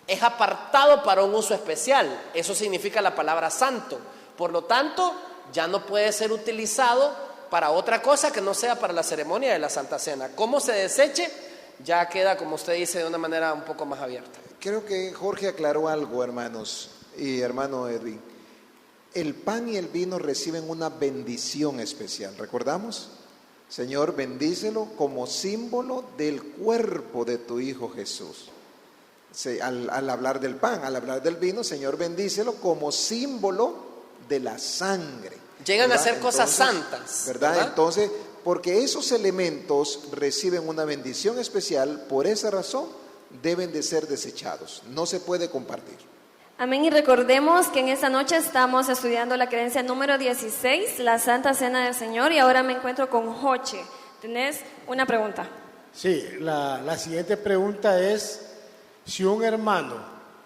es apartado para un uso especial. Eso significa la palabra santo. Por lo tanto, ya no puede ser utilizado para otra cosa que no sea para la ceremonia de la Santa Cena. Cómo se deseche, ya queda, como usted dice, de una manera un poco más abierta. Creo que Jorge aclaró algo, hermanos y hermano Edwin. El pan y el vino reciben una bendición especial. ¿Recordamos? Señor, bendícelo como símbolo del cuerpo de tu Hijo Jesús. Al hablar del pan, al hablar del vino, Señor, bendícelo como símbolo de la sangre. Llegan ¿verdad? A ser cosas santas. ¿verdad? Entonces, porque esos elementos reciben una bendición especial, por esa razón deben de ser desechados. No se puede compartir. Amén, y recordemos que en esta noche estamos estudiando la creencia número 16, la Santa Cena del Señor, y ahora me encuentro con Joche. ¿Tenés una pregunta? Sí, la siguiente pregunta es, si un hermano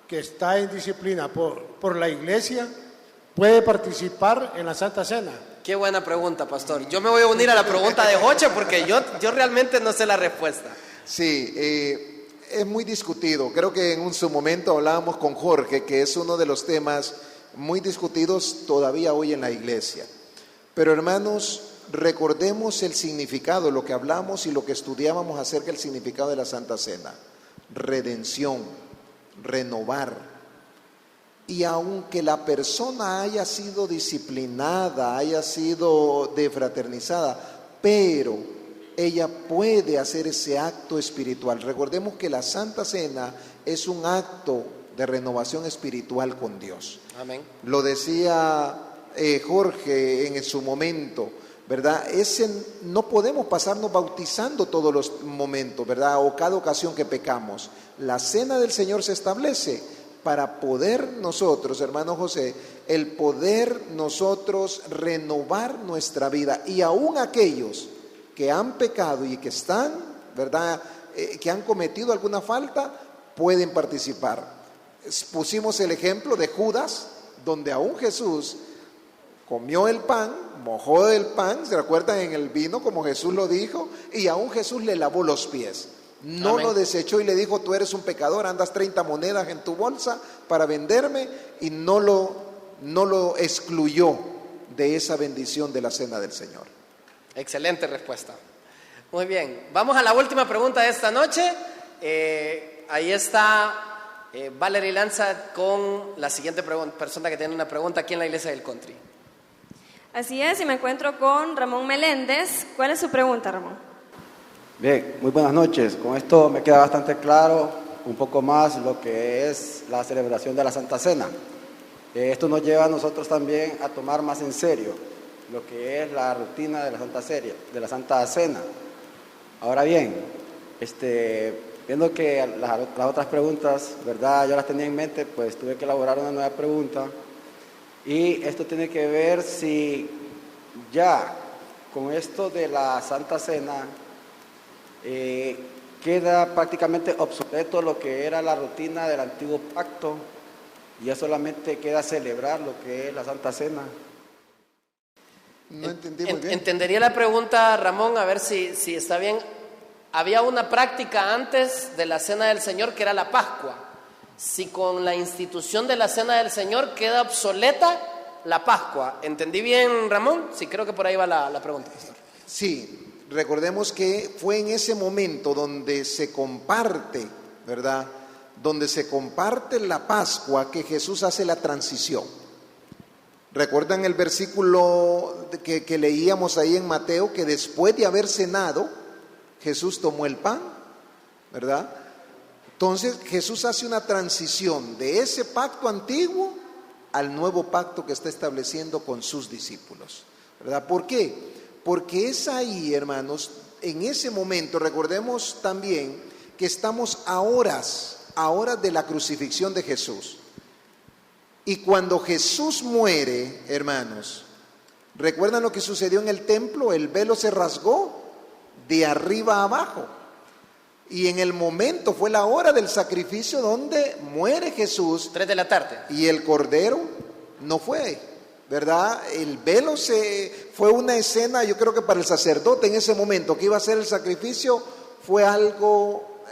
que está en disciplina por la iglesia puede participar en la Santa Cena. Qué buena pregunta, pastor. Yo me voy a unir a la pregunta de Joche porque yo realmente no sé la respuesta. Sí, es muy discutido. Creo que en su momento hablábamos con Jorge, que es uno de los temas muy discutidos todavía hoy en la iglesia. Pero hermanos, recordemos el significado, lo que hablamos y lo que estudiábamos acerca del significado de la Santa Cena. Redención, renovar. Y aunque la persona haya sido disciplinada, haya sido defraternizada, pero ella puede hacer ese acto espiritual. Recordemos que la Santa Cena es un acto de renovación espiritual con Dios. Amén. Lo decía Jorge en su momento, ¿verdad? No podemos pasarnos bautizando todos los momentos, ¿verdad? O cada ocasión que pecamos. La Cena del Señor se establece para poder nosotros, hermano José, el poder nosotros renovar nuestra vida. Y aún aquellos que han pecado y que están, ¿verdad?, que han cometido alguna falta, pueden participar. Pusimos el ejemplo de Judas, donde aún Jesús comió el pan, mojó el pan, ¿se recuerdan? En el vino, como Jesús lo dijo, y aún Jesús le lavó los pies. No Amén. Lo desechó y le dijo: tú eres un pecador, andas 30 monedas en tu bolsa para venderme, y no lo excluyó de esa bendición de la Cena del Señor. Excelente respuesta. Muy bien, vamos a la última pregunta de esta noche. Ahí está Valerie Lanza con la siguiente persona que tiene una pregunta aquí en la iglesia del Country. Así es, y me encuentro con Ramón Meléndez. ¿Cuál es su pregunta, Ramón? Bien, muy buenas noches. Con esto me queda bastante claro un poco más lo que es la celebración de la Santa Cena. Esto nos lleva a nosotros también a tomar más en serio lo que es la rutina de la Santa Cena. Ahora bien, viendo que las otras preguntas, ¿verdad?, yo las tenía en mente, pues tuve que elaborar una nueva pregunta. Y esto tiene que ver si ya con esto de la Santa Cena queda prácticamente obsoleto lo que era la rutina del antiguo pacto, y ya solamente queda celebrar lo que es la Santa Cena. No entendí muy bien. Entendería la pregunta, Ramón, a ver si está bien. Había una práctica antes de la Cena del Señor que era la Pascua. Si con la institución de la Cena del Señor queda obsoleta la Pascua. ¿Entendí bien, Ramón? Sí, creo que por ahí va la pregunta, pastor. Sí, recordemos que fue en ese momento donde se comparte, ¿verdad?, donde se comparte la Pascua, que Jesús hace la transición. ¿Recuerdan el versículo que leíamos ahí en Mateo? Que después de haber cenado, Jesús tomó el pan, ¿verdad? Entonces Jesús hace una transición de ese pacto antiguo al nuevo pacto que está estableciendo con sus discípulos, ¿verdad? ¿Por qué? Porque es ahí, hermanos, en ese momento. Recordemos también que estamos a horas de la crucifixión de Jesús. Y cuando Jesús muere, hermanos, ¿recuerdan lo que sucedió en el templo? El velo se rasgó de arriba a abajo. Y en el momento, fue la hora del sacrificio donde muere Jesús. 3 de la tarde. Y el cordero no fue, ¿verdad? El velo fue una escena, yo creo que para el sacerdote en ese momento que iba a hacer el sacrificio, fue algo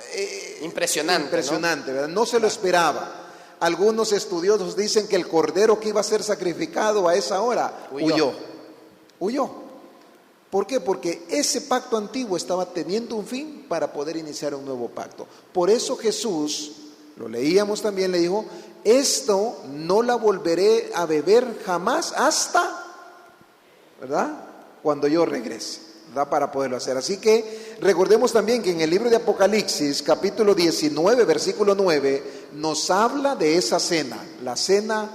impresionante, ¿no? ¿Verdad? No se lo esperaba. Algunos estudiosos dicen que el cordero que iba a ser sacrificado a esa hora huyó. ¿Por qué? Porque ese pacto antiguo estaba teniendo un fin para poder iniciar un nuevo pacto. Por eso Jesús, lo leíamos también, le dijo: esto no la volveré a beber jamás hasta, ¿verdad?, cuando yo regrese, ¿verdad?, para poderlo hacer. Así que recordemos también que en el libro de Apocalipsis, capítulo 19, versículo 9, nos habla de esa cena, la cena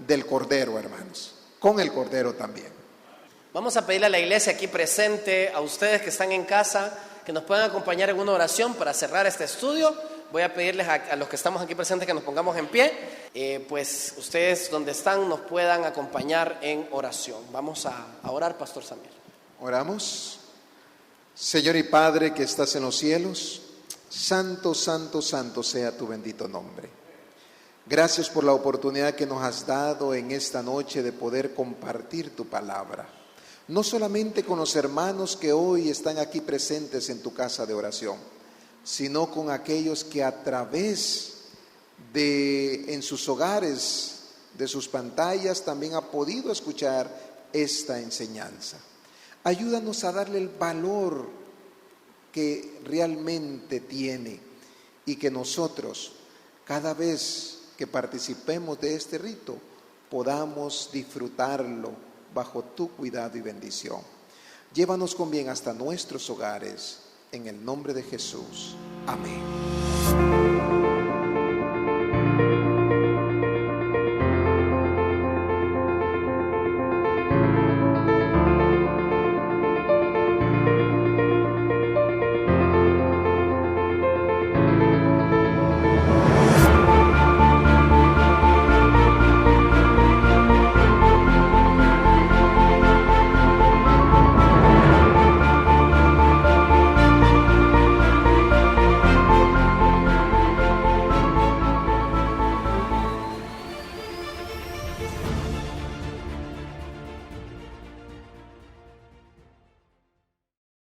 del Cordero, hermanos, con el Cordero también. Vamos a pedirle a la iglesia aquí presente, a ustedes que están en casa, que nos puedan acompañar en una oración para cerrar este estudio. Voy a pedirles a los que estamos aquí presentes que nos pongamos en pie, pues ustedes donde están nos puedan acompañar en oración. Vamos a orar, Pastor Samir. Oramos. Señor y Padre que estás en los cielos, santo, santo, santo sea tu bendito nombre. Gracias por la oportunidad que nos has dado en esta noche de poder compartir tu palabra. No solamente con los hermanos que hoy están aquí presentes en tu casa de oración, sino con aquellos que a través en sus hogares, de sus pantallas, también han podido escuchar esta enseñanza. Ayúdanos a darle el valor que realmente tiene y que nosotros, cada vez que participemos de este rito, podamos disfrutarlo bajo tu cuidado y bendición. Llévanos con bien hasta nuestros hogares, en el nombre de Jesús. Amén.